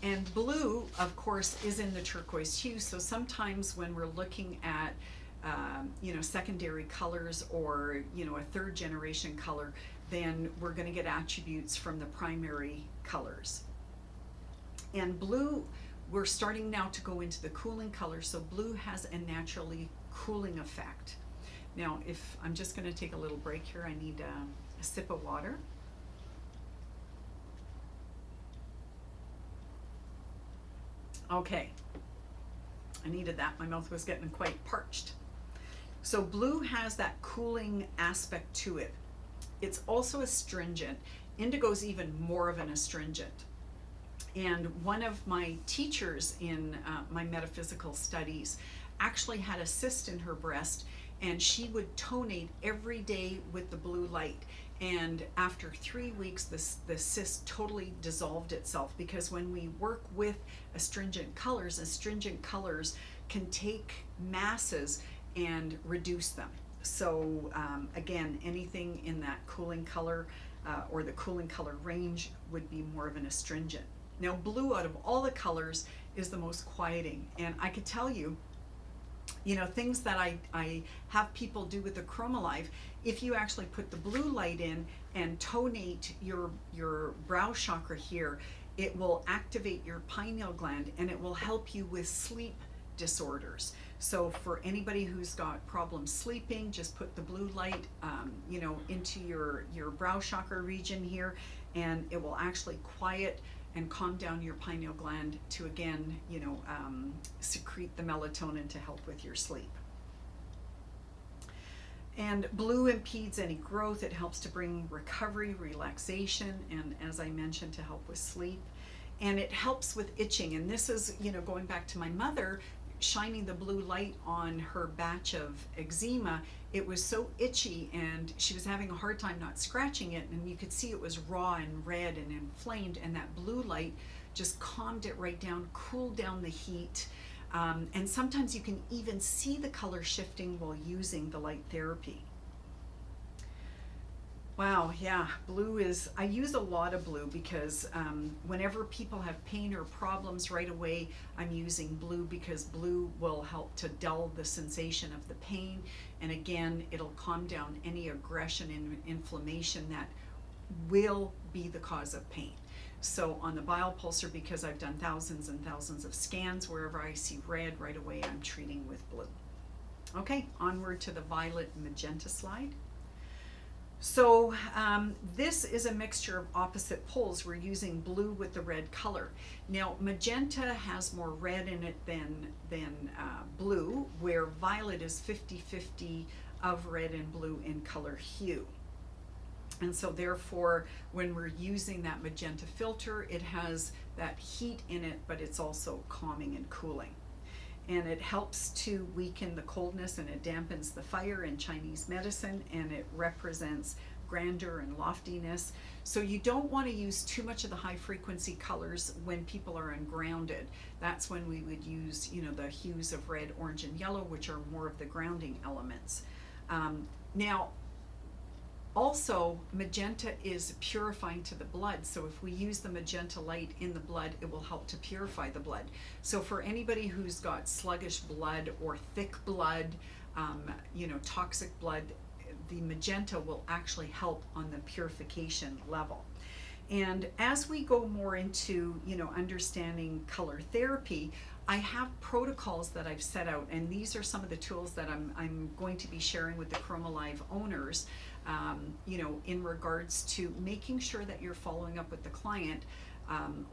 And blue, of course, is in the turquoise hue. So sometimes when we're looking at, you know, secondary colors, or, you know, a third generation color, then we're going to get attributes from the primary colors. And blue, we're starting now to go into the cooling color. So blue has a naturally cooling effect. Now, if I'm just going to take a little break here, I need a sip of water. Okay, I needed that. My mouth was getting quite parched. So blue has that cooling aspect to it. It's also astringent. Indigo's even more of an astringent. And one of my teachers in my metaphysical studies actually had a cyst in her breast, and she would tonate every day with the blue light. And after 3 weeks, the cyst totally dissolved itself, because when we work with astringent colors can take masses and reduce them. So again, anything in that cooling color or the cooling color range would be more of an astringent. Now, blue out of all the colors is the most quieting, and I could tell you, you know, things that I have people do with the Chromolive. If you actually put the blue light in and tonate your brow chakra here, It will activate your pineal gland, and it will help you with sleep disorders. So for anybody who's got problems sleeping, just put the blue light, into your brow chakra region here, and it will actually quiet and calm down your pineal gland to, again, secrete the melatonin to help with your sleep. And blue impedes any growth. It helps to bring recovery, relaxation, and as I mentioned, to help with sleep. And it helps with itching. And this is, going back to my mother, shining the blue light on her batch of eczema. It was so itchy, and she was having a hard time not scratching it, and you could see it was raw and red and inflamed, and that blue light just calmed it right down, cooled down the heat. And sometimes you can even see the color shifting while using the light therapy. Wow, yeah, blue is, I use a lot of blue because whenever people have pain or problems right away, I'm using blue because blue will help to dull the sensation of the pain. And again, it'll calm down any aggression and inflammation that will be the cause of pain. So on the bile pulsar, because I've done thousands and thousands of scans, wherever I see red right away, I'm treating with blue. Okay, onward to the violet and magenta slide. So this is a mixture of opposite poles. We're using blue with the red color. Now magenta has more red in it than blue, where violet is 50-50 of red and blue in color hue. And so therefore, when we're using that magenta filter, it has that heat in it, but it's also calming and cooling. And it helps to weaken the coldness, and it dampens the fire in Chinese medicine, and it represents grandeur and loftiness. So you don't want to use too much of the high frequency colors when people are ungrounded. That's when we would use, the hues of red, orange, and yellow, which are more of the grounding elements. Now, also, magenta is purifying to the blood. So if we use the magenta light in the blood, it will help to purify the blood. So for anybody who's got sluggish blood or thick blood, toxic blood, the magenta will actually help on the purification level. And as we go more into, understanding color therapy, I have protocols that I've set out, and these are some of the tools that I'm going to be sharing with the Chromolive owners, in regards to making sure that you're following up with the client,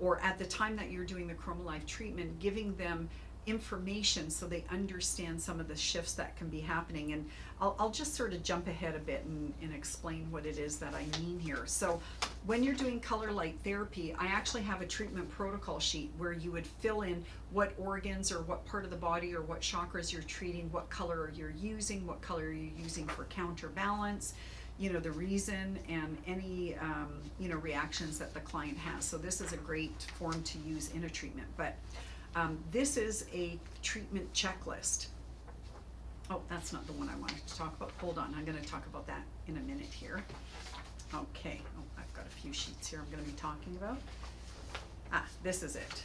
or at the time that you're doing the Chromolive treatment, giving them information so they understand some of the shifts that can be happening. And I'll just sort of jump ahead a bit and explain what it is that I mean here. So when you're doing color light therapy, I actually have a treatment protocol sheet where you would fill in what organs or what part of the body or what chakras you're treating, what color you're using, what color you're using for counterbalance, the reason, and any reactions that the client has. So this is a great form to use in a treatment. But this is a treatment checklist. Oh, that's not the one I wanted to talk about. Hold on, I'm going to talk about that in a minute here. Okay, I've got a few sheets here I'm going to be talking about. This is it.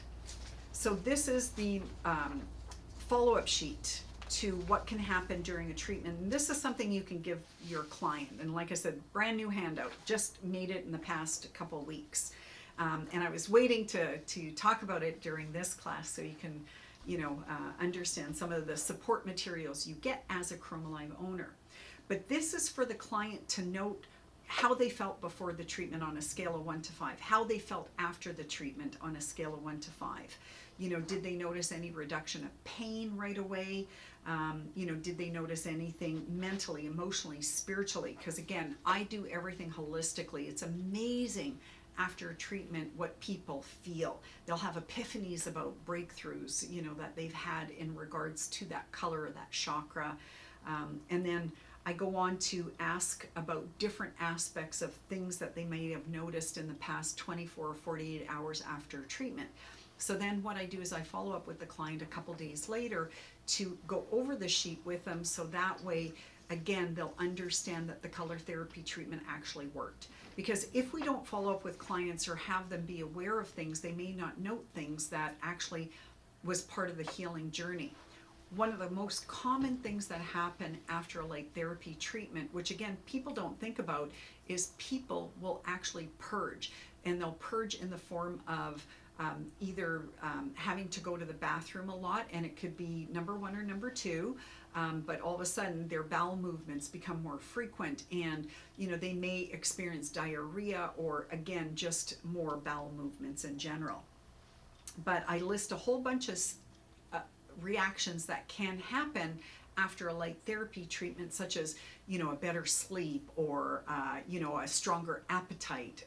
So this is the follow-up sheet to what can happen during a treatment. And this is something you can give your client. And like I said, brand new handout, just made it in the past couple weeks. And I was waiting to talk about it during this class so you can, understand some of the support materials you get as a Chromolive owner. But this is for the client to note how they felt before the treatment on a scale of 1 to 5, how they felt after the treatment on a scale of 1 to 5. Did they notice any reduction of pain right away? Did they notice anything mentally, emotionally, spiritually? Because again, I do everything holistically. It's amazing after treatment what people feel. They'll have epiphanies about breakthroughs, that they've had in regards to that color or that chakra. And then I go on to ask about different aspects of things that they may have noticed in the past 24 or 48 hours after treatment. So then what I do is I follow up with the client a couple days later to go over the sheet with them, so that way, again, they'll understand that the color therapy treatment actually worked. Because if we don't follow up with clients or have them be aware of things, they may not note things that actually was part of the healing journey. One of the most common things that happen after a light therapy treatment, which again, people don't think about, is people will actually purge. and they'll purge in the form of either having to go to the bathroom a lot, and it could be number 1 or number 2, but all of a sudden their bowel movements become more frequent, and they may experience diarrhea, or again just more bowel movements in general. But I list a whole bunch of reactions that can happen after a light therapy treatment, such as a better sleep, or a stronger appetite.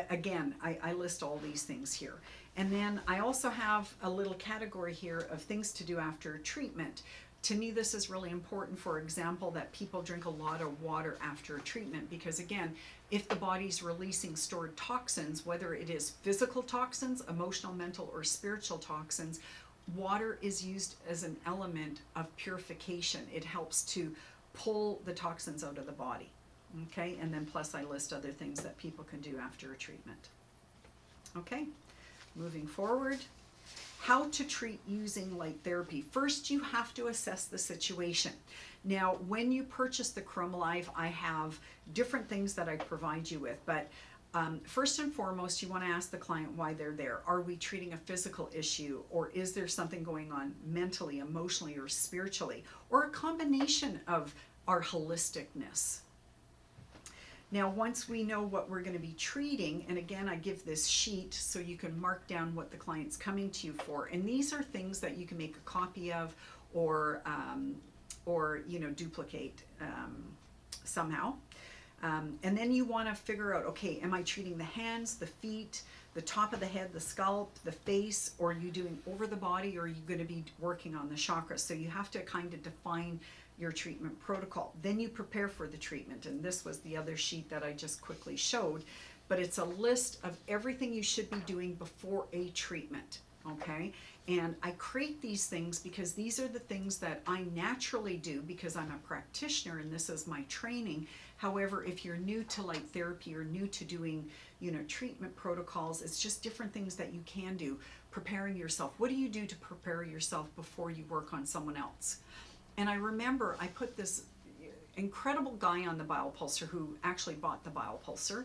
Again, I list all these things here. And then I also have a little category here of things to do after treatment. To me, this is really important. For example, that people drink a lot of water after treatment, because again, if the body's releasing stored toxins, whether it is physical toxins, emotional, mental, or spiritual toxins, water is used as an element of purification. It helps to pull the toxins out of the body. Okay, and then plus I list other things that people can do after a treatment. Okay, moving forward. How to treat using light therapy. First, you have to assess the situation. Now, when you purchase the Chromolive, I have different things that I provide you with, but first and foremost, you want to ask the client why they're there. Are we treating a physical issue, or is there something going on mentally, emotionally, or spiritually, or a combination of our holisticness? Now, once we know what we're going to be treating, and again, I give this sheet so you can mark down what the client's coming to you for. And these are things that you can make a copy of, or duplicate somehow. And then you want to figure out, okay, am I treating the hands, the feet, the top of the head, the scalp, the face, or are you doing over the body, or are you going to be working on the chakras? So you have to kind of define your treatment protocol. Then you prepare for the treatment, and this was the other sheet that I just quickly showed, but it's a list of everything you should be doing before a treatment, okay? And I create these things because these are the things that I naturally do because I'm a practitioner and this is my training. However, if you're new to light therapy or new to doing, treatment protocols, it's just different things that you can do. Preparing yourself. What do you do to prepare yourself before you work on someone else? And I remember I put this incredible guy on the biopulsar who actually bought the biopulsar,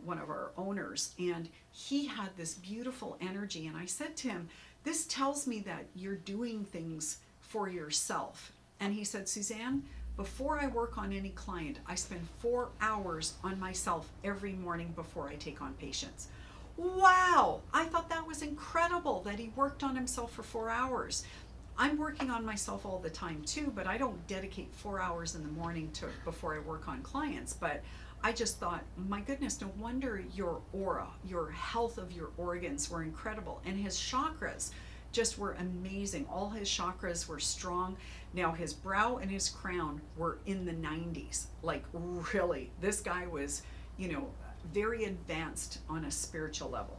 one of our owners, and he had this beautiful energy. And I said to him, this tells me that you're doing things for yourself. And he said, Susanne, before I work on any client, I spend 4 hours on myself every morning before I take on patients. Wow, I thought that was incredible that he worked on himself for 4 hours. I'm working on myself all the time too, but I don't dedicate 4 hours in the morning before I work on clients. But I just thought, my goodness, no wonder your aura, your health of your organs were incredible. And his chakras just were amazing. All his chakras were strong. Now his brow and his crown were in the 90s. Like really, this guy was, very advanced on a spiritual level.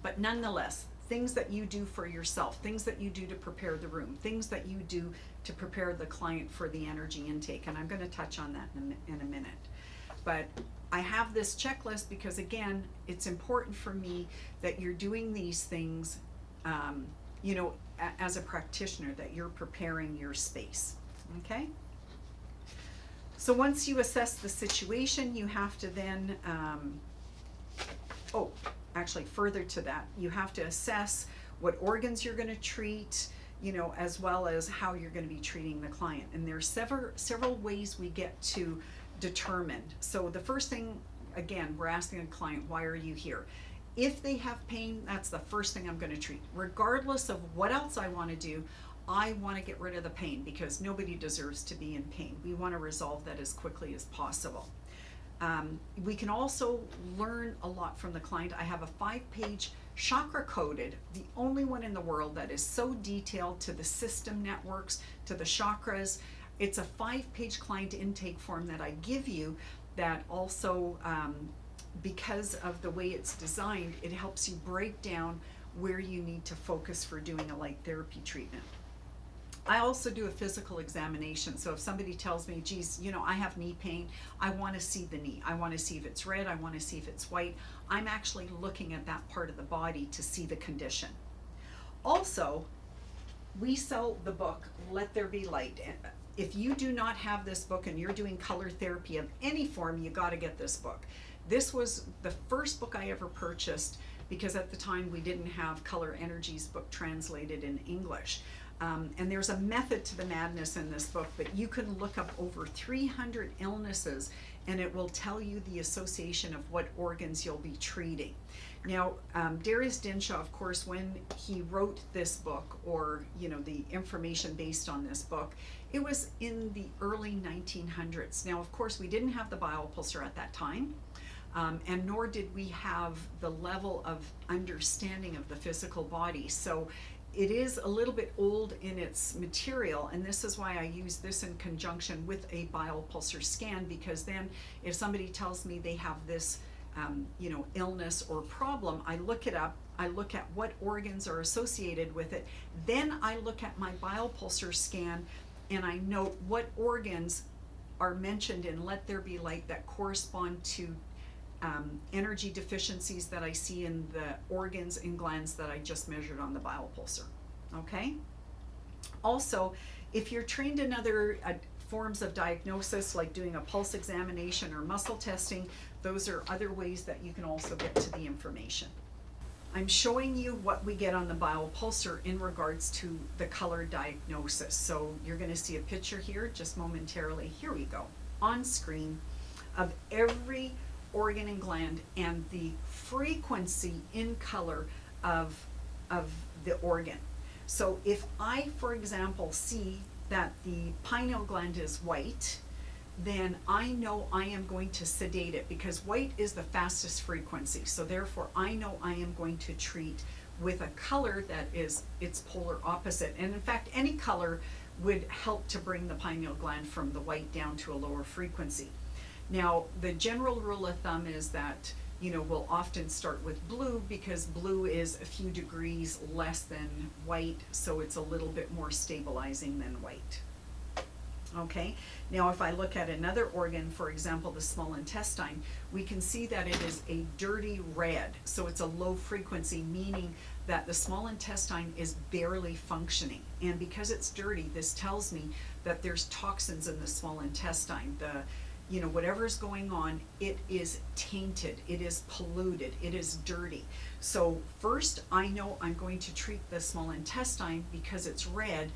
But nonetheless, things that you do for yourself, things that you do to prepare the room, things that you do to prepare the client for the energy intake. And I'm going to touch on that in a minute. But I have this checklist because, again, it's important for me that you're doing these things, as a practitioner, that you're preparing your space. Okay? So once you assess the situation, you have to then, further to that, you have to assess what organs you're going to treat, as well as how you're going to be treating the client. And there's several ways we get to determine. So the first thing, again, we're asking a client, why are you here? If they have pain, that's the first thing I'm going to treat. Regardless of what else I want to do, I want to get rid of the pain because nobody deserves to be in pain. We want to resolve that as quickly as possible. We can also learn a lot from the client. I have a 5-page chakra coded, the only one in the world that is so detailed to the system networks, to the chakras. It's a 5-page client intake form that I give you that also, because of the way it's designed, it helps you break down where you need to focus for doing a light therapy treatment. I also do a physical examination. So if somebody tells me, geez, I have knee pain, I want to see the knee. I want to see if it's red. I want to see if it's white. I'm actually looking at that part of the body to see the condition. Also, we sell the book, Let There Be Light. If you do not have this book and you're doing color therapy of any form, you got to get this book. This was the first book I ever purchased because at the time we didn't have Color Energies book translated in English. And there's a method to the madness in this book, but you can look up over 300 illnesses and it will tell you the association of what organs you'll be treating. Now, Darius Dinshaw, of course, when he wrote this book, or the information based on this book, it was in the early 1900s. Now, of course, we didn't have the biopulsar at that time, and nor did we have the level of understanding of the physical body. So it is a little bit old in its material, and this is why I use this in conjunction with a biopulsar scan, because then if somebody tells me they have this illness or problem, I look it up, I look at what organs are associated with it, then I look at my biopulsar scan and I note what organs are mentioned in Let There Be Light that correspond to energy deficiencies that I see in the organs and glands that I just measured on the biopulsar. Okay? Also, if you're trained in other forms of diagnosis, like doing a pulse examination or muscle testing, those are other ways that you can also get to the information. I'm showing you what we get on the biopulsar in regards to the color diagnosis. So you're going to see a picture here just momentarily. Here we go, on screen, of every organ and gland and the frequency in color of the organ. So if I, for example, see that the pineal gland is white, then I know I am going to sedate it, because white is the fastest frequency. So therefore I know I am going to treat with a color that is its polar opposite. And in fact, any color would help to bring the pineal gland from the white down to a lower frequency. Now, the general rule of thumb is that, we'll often start with blue, because blue is a few degrees less than white, so it's a little bit more stabilizing than white. Okay, now if I look at another organ, for example, the small intestine, we can see that it is a dirty red. So it's a low frequency, meaning that the small intestine is barely functioning. And because it's dirty, this tells me that there's toxins in the small intestine. Whatever's going on, it is tainted, it is polluted, it is dirty. So first, I know I'm going to treat the small intestine because it's red.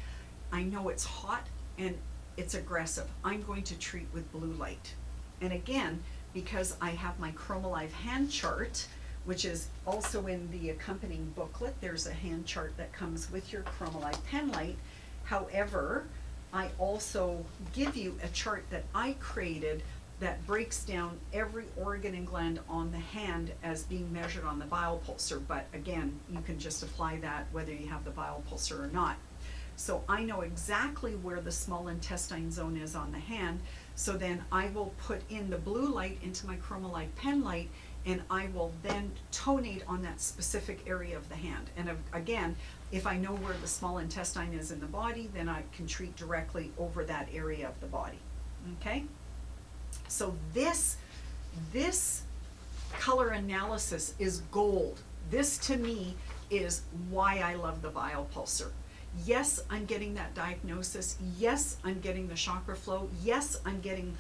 I know it's hot and it's aggressive. I'm going to treat with blue light. And again, because I have my Chromolive hand chart, which is also in the accompanying booklet, there's a hand chart that comes with your Chromolive pen light. However, I also give you a chart that I created that breaks down every organ and gland on the hand as being measured on the biopulsar. But again, you can just apply that whether you have the biopulsar or not. So I know exactly where the small intestine zone is on the hand. So then I will put in the blue light into my Chromolive pen light, and I will then tonate on that specific area of the hand. And again, if I know where the small intestine is in the body, then I can treat directly over that area of the body. Okay? So this color analysis is gold. This to me is why I love the biopulsar. Yes, I'm getting that diagnosis. Yes, I'm getting the chakra flow. Yes, I'm getting,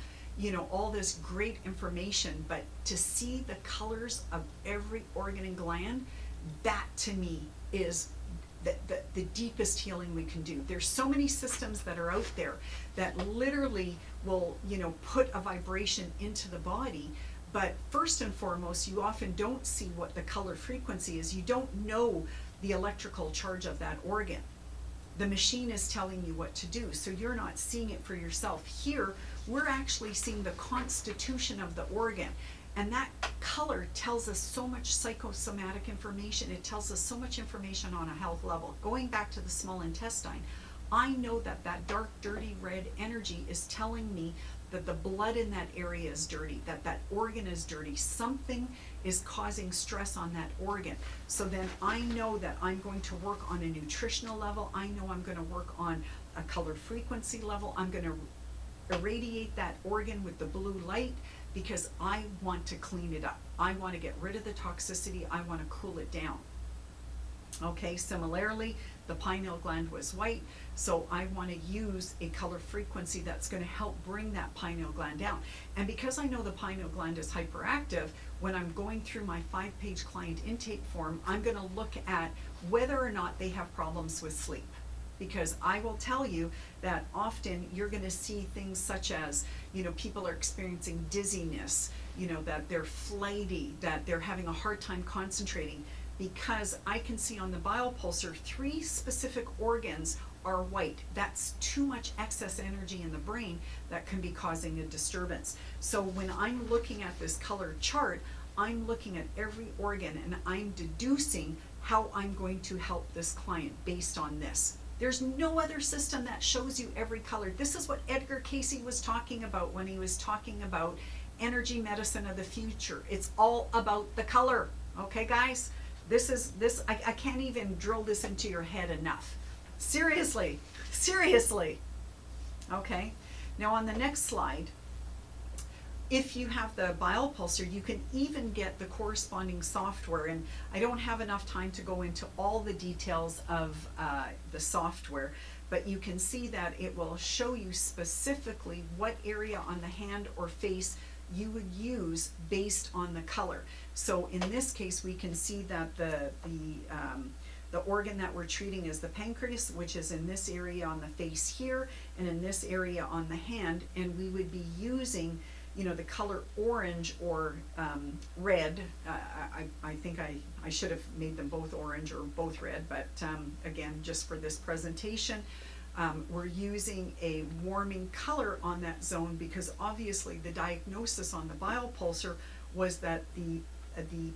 all this great information, but to see the colors of every organ and gland, that to me is the deepest healing we can do. There's so many systems that are out there that literally will, put a vibration into the body. But first and foremost, you often don't see what the color frequency is. You don't know the electrical charge of that organ. The machine is telling you what to do, so you're not seeing it for yourself. Here, we're actually seeing the constitution of the organ. And that color tells us so much psychosomatic information. It tells us so much information on a health level. Going back to the small intestine, I know that that dark, dirty red energy is telling me that the blood in that area is dirty, that that organ is dirty. Something is causing stress on that organ. So then I know that I'm going to work on a nutritional level. I know I'm going to work on a color frequency level. I'm going to irradiate that organ with the blue light, because I want to clean it up. I want to get rid of the toxicity. I want to cool it down. Okay, similarly, the pineal gland was white, so I want to use a color frequency that's going to help bring that pineal gland down. And because I know the pineal gland is hyperactive, when I'm going through my 5-page client intake form, I'm going to look at whether or not they have problems with sleep. Because I will tell you that often you're going to see things such as, people are experiencing dizziness, that they're flighty, that they're having a hard time concentrating, because I can see on the biopulsar 3 specific organs are white. That's too much excess energy in the brain that can be causing a disturbance. So when I'm looking at this color chart, I'm looking at every organ and I'm deducing how I'm going to help this client based on this. There's no other system that shows you every color. This is what Edgar Cayce was talking about when he was talking about energy medicine of the future. It's all about the color. Okay, guys? I can't even drill this into your head enough. Seriously. Okay. Now on the next slide, if you have the biopulsar, you can even get the corresponding software, and I don't have enough time to go into all the details of the software, but you can see that it will show you specifically what area on the hand or face you would use based on the color. So in this case, we can see that the organ that we're treating is the pancreas, which is in this area on the face here, and in this area on the hand, and we would be using the color orange or red. I think I should have made them both orange or both red, but again, just for this presentation, we're using a warming color on that zone because obviously the diagnosis on the biopulsar was that the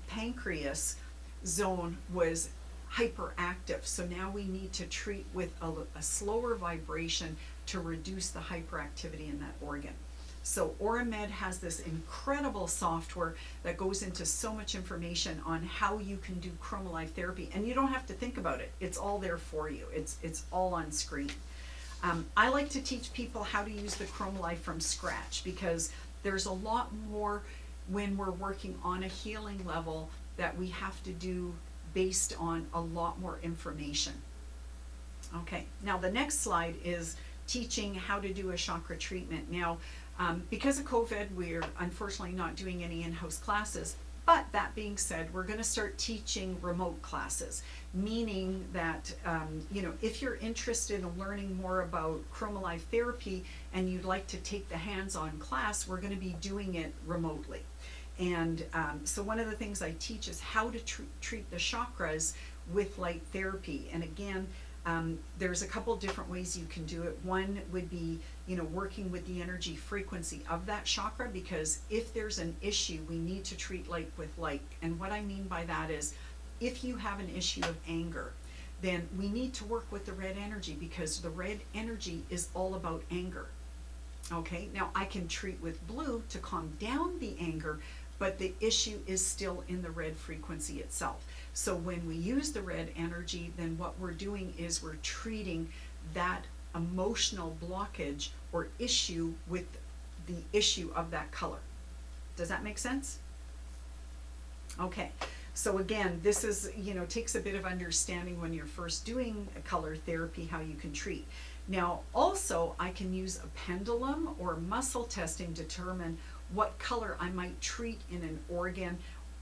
pancreas zone was hyperactive. So now we need to treat with a slower vibration to reduce the hyperactivity in that organ. So Auramed has this incredible software that goes into so much information on how you can do Chromolive therapy, and you don't have to think about it. It's all there for you. It's all on screen. I like to teach people how to use the Chromolive from scratch because there's a lot more when we're working on a healing level that we have to do based on a lot more information. Okay, now the next slide is teaching how to do a chakra treatment. Now, because of COVID, we're unfortunately not doing any in-house classes, but that being said, we're going to start teaching remote classes, meaning that, if you're interested in learning more about Chromolive therapy and you'd like to take the hands-on class, we're going to be doing it remotely. And so one of the things I teach is how to treat the chakras with light therapy. And again, there's a couple different ways you can do it. One would be, working with the energy frequency of that chakra, because if there's an issue, we need to treat light with light. And what I mean by that is, if you have an issue of anger, then we need to work with the red energy because the red energy is all about anger. Okay, now I can treat with blue to calm down the anger, but the issue is still in the red frequency itself. So when we use the red energy, then what we're doing is we're treating that emotional blockage or issue with the issue of that color. Does that make sense? Okay, so again, this is, takes a bit of understanding when you're first doing a color therapy, how you can treat. Now, also, I can use a pendulum or muscle testing to determine what color I might treat in an organ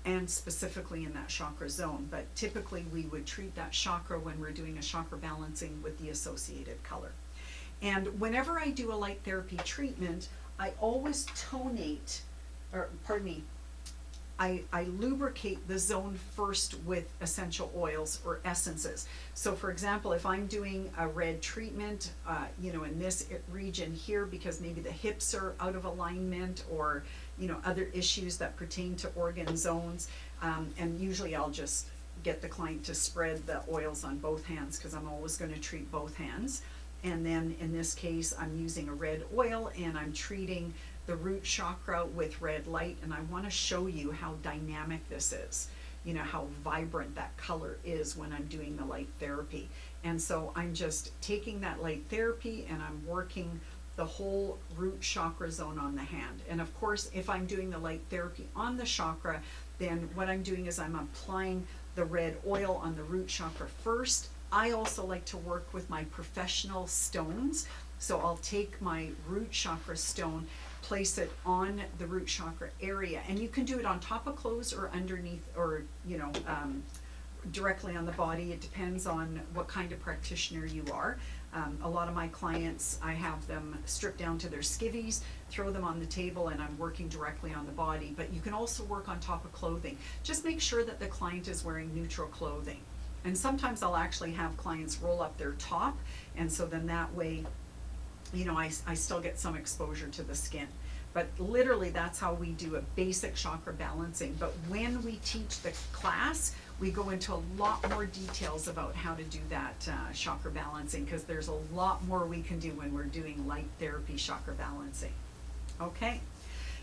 and specifically in that chakra zone. But typically we would treat that chakra when we're doing a chakra balancing with the associated color. And whenever I do a light therapy treatment, I always I lubricate the zone first with essential oils or essences. So for example, if I'm doing a red treatment, in this region here, because maybe the hips are out of alignment or, other issues that pertain to organ zones, and usually I'll just get the client to spread the oils on both hands because I'm always going to treat both hands. And then in this case, I'm using a red oil and I'm treating the root chakra with red light, and I want to show you how dynamic this is, how vibrant that color is when I'm doing the light therapy. And so I'm just taking that light therapy and I'm working the whole root chakra zone on the hand. And of course, if I'm doing the light therapy on the chakra, then what I'm doing is I'm applying the red oil on the root chakra first. I also like to work with my professional stones. So I'll take my root chakra stone, place it on the root chakra area, and you can do it on top of clothes or underneath, or directly on the body. It depends on what kind of practitioner you are. A lot of my clients, I have them stripped down to their skivvies, throw them on the table, and I'm working directly on the body. But you can also work on top of clothing. Just make sure that the client is wearing neutral clothing. And sometimes I'll actually have clients roll up their top, and so then that way, I still get some exposure to the skin. But literally that's how we do a basic chakra balancing. But when we teach the class, we go into a lot more details about how to do that chakra balancing, because there's a lot more we can do when we're doing light therapy chakra balancing. Okay.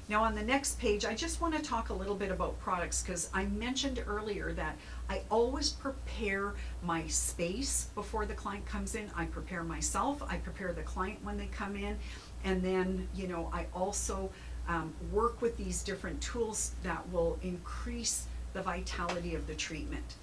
Now on the next page, I just want to talk a little bit about products, because I mentioned earlier that I always prepare my space before the client comes in. I prepare myself, I prepare the client when they come in, and then, I also work with these different tools that will increase the vitality of the treatment.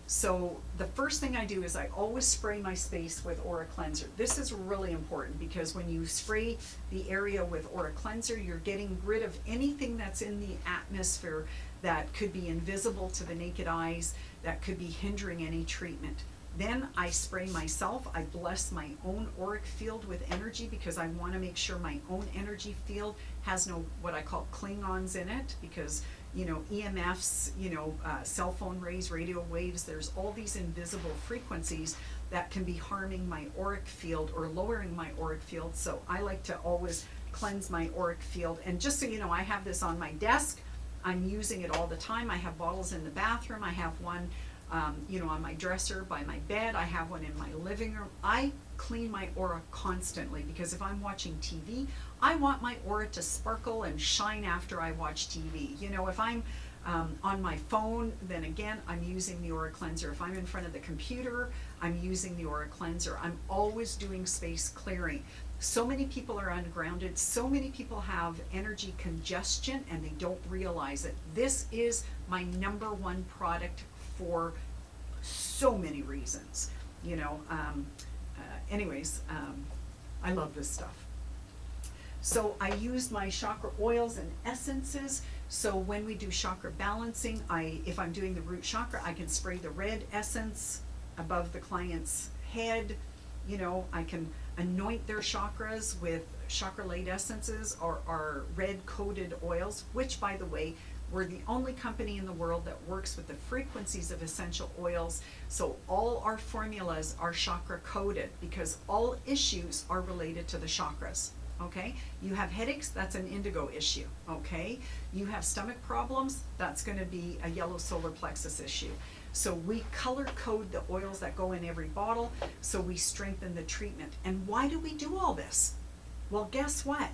So the first thing I do is I always spray my space with Aura Cleanser. This is really important, because when you spray the area with Aura Cleanser, you're getting rid of anything that's in the atmosphere that could be invisible to the naked eyes, that could be hindering any treatment. Then I spray myself. I bless my own auric field with energy, because I want to make sure my own energy field has no what I call Klingons in it, because EMFs, cell phone rays, radio waves, there's all these invisible frequencies that can be harming my auric field or lowering my auric field. So I like to always cleanse my auric field. And just so you know, I have this on my desk. I'm using it all the time. I have bottles in the bathroom. I have one on my dresser by my bed. I have one in my living room. I clean my aura constantly, because if I'm watching TV, I want my aura to sparkle and shine after I watch TV. If I'm on my phone, then again, I'm using the Aura Cleanser. If I'm in front of the computer, I'm using the Aura Cleanser. I'm always doing space clearing. So many people are ungrounded. So many people have energy congestion and they don't realize it. This is my number one product for so many reasons. I love this stuff. So I use my chakra oils and essences. So when we do chakra balancing, if I'm doing the root chakra, I can spray the red essence above the client's head. I can anoint their chakras with chakra light essences or red coated oils, which, by the way, we're the only company in the world that works with the frequencies of essential oils. So all our formulas are chakra coded, because all issues are related to the chakras. Okay, you have headaches, that's an indigo issue. Okay, you have stomach problems, that's going to be a yellow solar plexus issue. So we color code the oils that go in every bottle, so we strengthen the treatment. And why do we do all this? Well, guess what?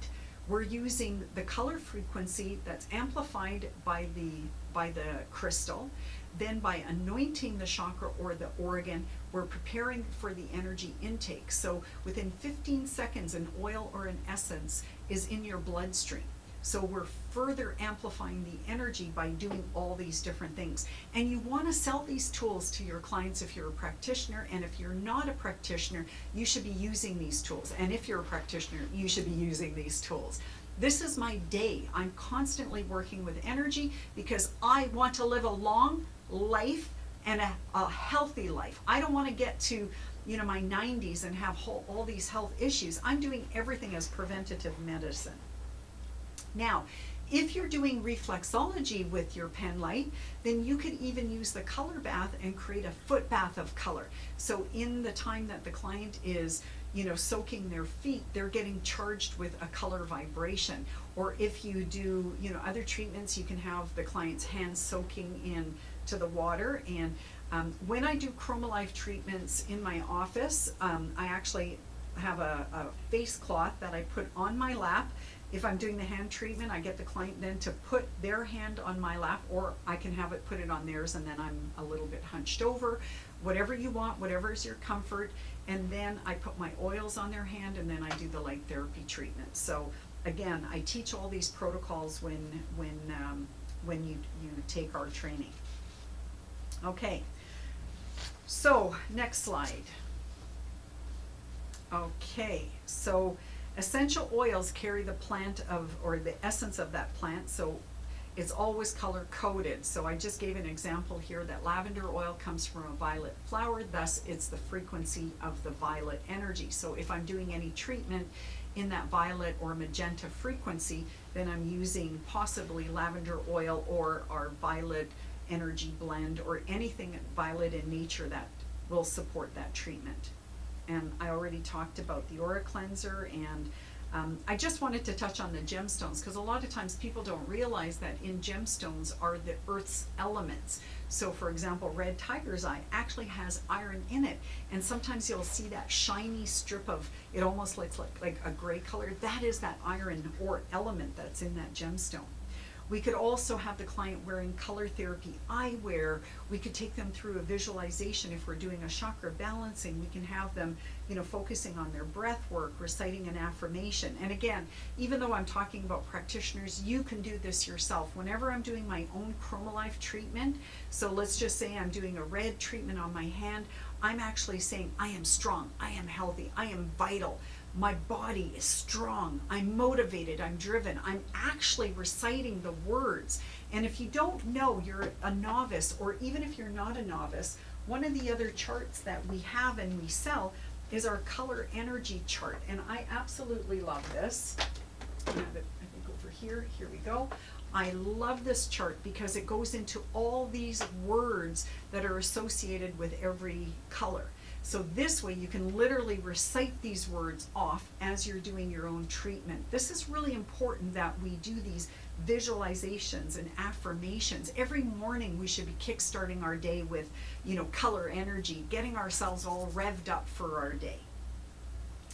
We're using the color frequency that's amplified by the crystal. Then by anointing the chakra or the organ, we're preparing for the energy intake. So within 15 seconds, an oil or an essence is in your bloodstream. So we're further amplifying the energy by doing all these different things. And you want to sell these tools to your clients if you're a practitioner. And if you're not a practitioner, you should be using these tools. And if you're a practitioner, you should be using these tools. This is my day. I'm constantly working with energy, because I want to live a long life and a healthy life. I don't want to get to my 90s and have all these health issues. I'm doing everything as preventative medicine. Now, if you're doing reflexology with your pen light, then you could even use the color bath and create a foot bath of color. So in the time that the client is soaking their feet, they're getting charged with a color vibration. Or if you do other treatments, you can have the client's hands soaking in to the water. And when I do Chromolive treatments in my office, I actually have a face cloth that I put on my lap. If I'm doing the hand treatment, I get the client then to put their hand on my lap, or I can have it put it on theirs, and then I'm a little bit hunched over. Whatever you want, whatever is your comfort. And then I put my oils on their hand, and then I do the light therapy treatment. So again, I teach all these protocols when you take our training. Okay, so next slide. Okay, so essential oils carry the plant of, or the essence of that plant, so it's always color coded. So I just gave an example here that lavender oil comes from a violet flower, thus it's the frequency of the violet energy. So if I'm doing any treatment in that violet or magenta frequency, then I'm using possibly lavender oil or our violet energy blend or anything violet in nature that will support that treatment. And I already talked about the aura cleanser, and I just wanted to touch on the gemstones because a lot of times people don't realize that in gemstones are the earth's elements. So for example, red tiger's eye actually has iron in it, and sometimes you'll see that shiny strip of, it almost looks like a gray color. That is that iron or element that's in that gemstone. We could also have the client wearing color therapy eyewear. We could take them through a visualization. If we're doing a chakra balancing, we can have them, focusing on their breath work, reciting an affirmation. And again, even though I'm talking about practitioners, you can do this yourself. Whenever I'm doing my own Chromolive treatment, so let's just say I'm doing a red treatment on my hand, I'm actually saying, I am strong, I am healthy, I am vital. My body is strong, I'm motivated, I'm driven. I'm actually reciting the words. And if you don't know, you're a novice, or even if you're not a novice, one of the other charts that we have and we sell is our color energy chart. And I absolutely love this. I have it, I think, over here. Here we go. I love this chart because it goes into all these words that are associated with every color. So this way you can literally recite these words off as you're doing your own treatment. This is really important that we do these visualizations and affirmations. Every morning we should be kickstarting our day with, color energy, getting ourselves all revved up for our day.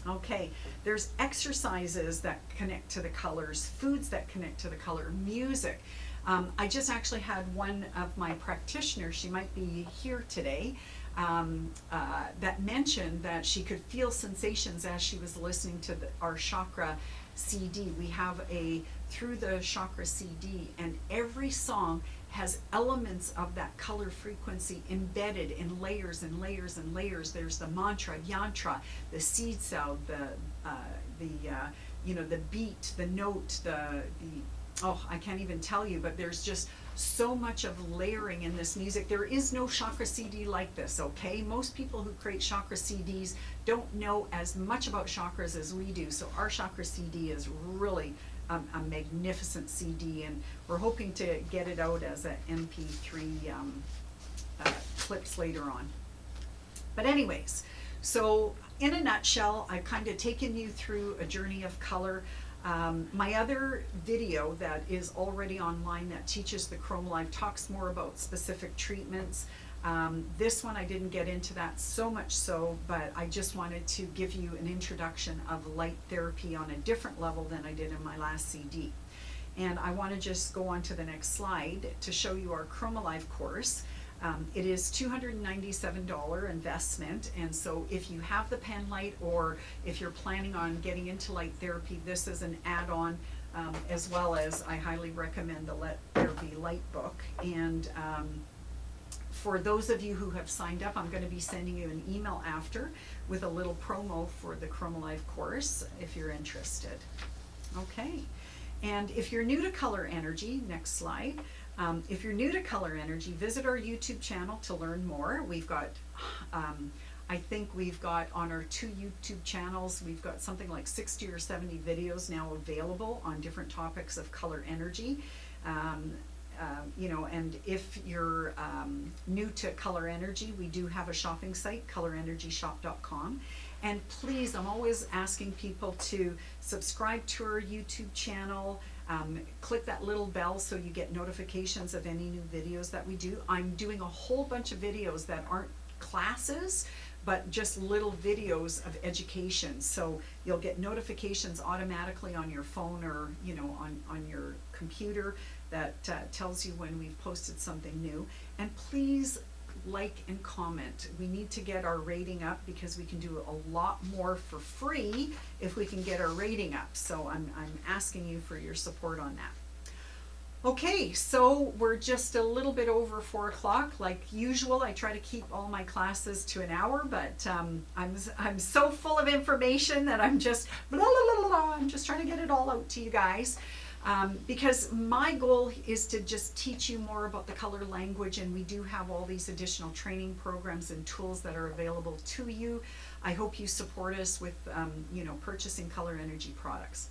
Okay, there's exercises that connect to the colors, foods that connect to the color, music. I just actually had one of my practitioners, she might be here today, that mentioned that she could feel sensations as she was listening to our chakra CD. We have a Through the Chakra CD, and every song has elements of that color frequency embedded in layers and layers and layers. There's the mantra, yantra, the seed cell, the beat, the note, oh, I can't even tell you, but there's just so much of layering in this music. There is no chakra CD like this, okay? Most people who create chakra CDs don't know as much about chakras as we do, so our chakra CD is really a magnificent CD, and we're hoping to get it out as an MP3 clips later on. But anyways, so in a nutshell, I've kind of taken you through a journey of color. My other video that is already online that teaches the Chromolive talks more about specific treatments. This one I didn't get into that so much so, but I just wanted to give you an introduction of light therapy on a different level than I did in my last CD. And I want to just go on to the next slide to show you our Chromolive course. It is $297 investment, and so if you have the pen light, or if you're planning on getting into light therapy, this is an add-on, as well as I highly recommend the Let There Be Light book. And for those of you who have signed up, I'm going to be sending you an email after with a little promo for the Chromolive course if you're interested. Okay, and if you're new to color energy, next slide. If you're new to color energy, visit our YouTube channel to learn more. We've got, I think we've got on our 2 YouTube channels, we've got something like 60 or 70 videos now available on different topics of color energy. And if you're new to color energy, we do have a shopping site, colorenergyshop.com. And please, I'm always asking people to subscribe to our YouTube channel. Click that little bell so you get notifications of any new videos that we do. I'm doing a whole bunch of videos that aren't classes, but just little videos of education. So you'll get notifications automatically on your phone or on your computer that tells you when we've posted something new. And please like and comment. We need to get our rating up because we can do a lot more for free if we can get our rating up. So I'm asking you for your support on that. Okay, so we're just a little bit over 4 o'clock. Like usual, I try to keep all my classes to an hour, but I'm so full of information that I'm just blah, blah, blah, blah, I'm just trying to get it all out to you guys. Because my goal is to just teach you more about the color language, and we do have all these additional training programs and tools that are available to you. I hope you support us with, purchasing color energy products.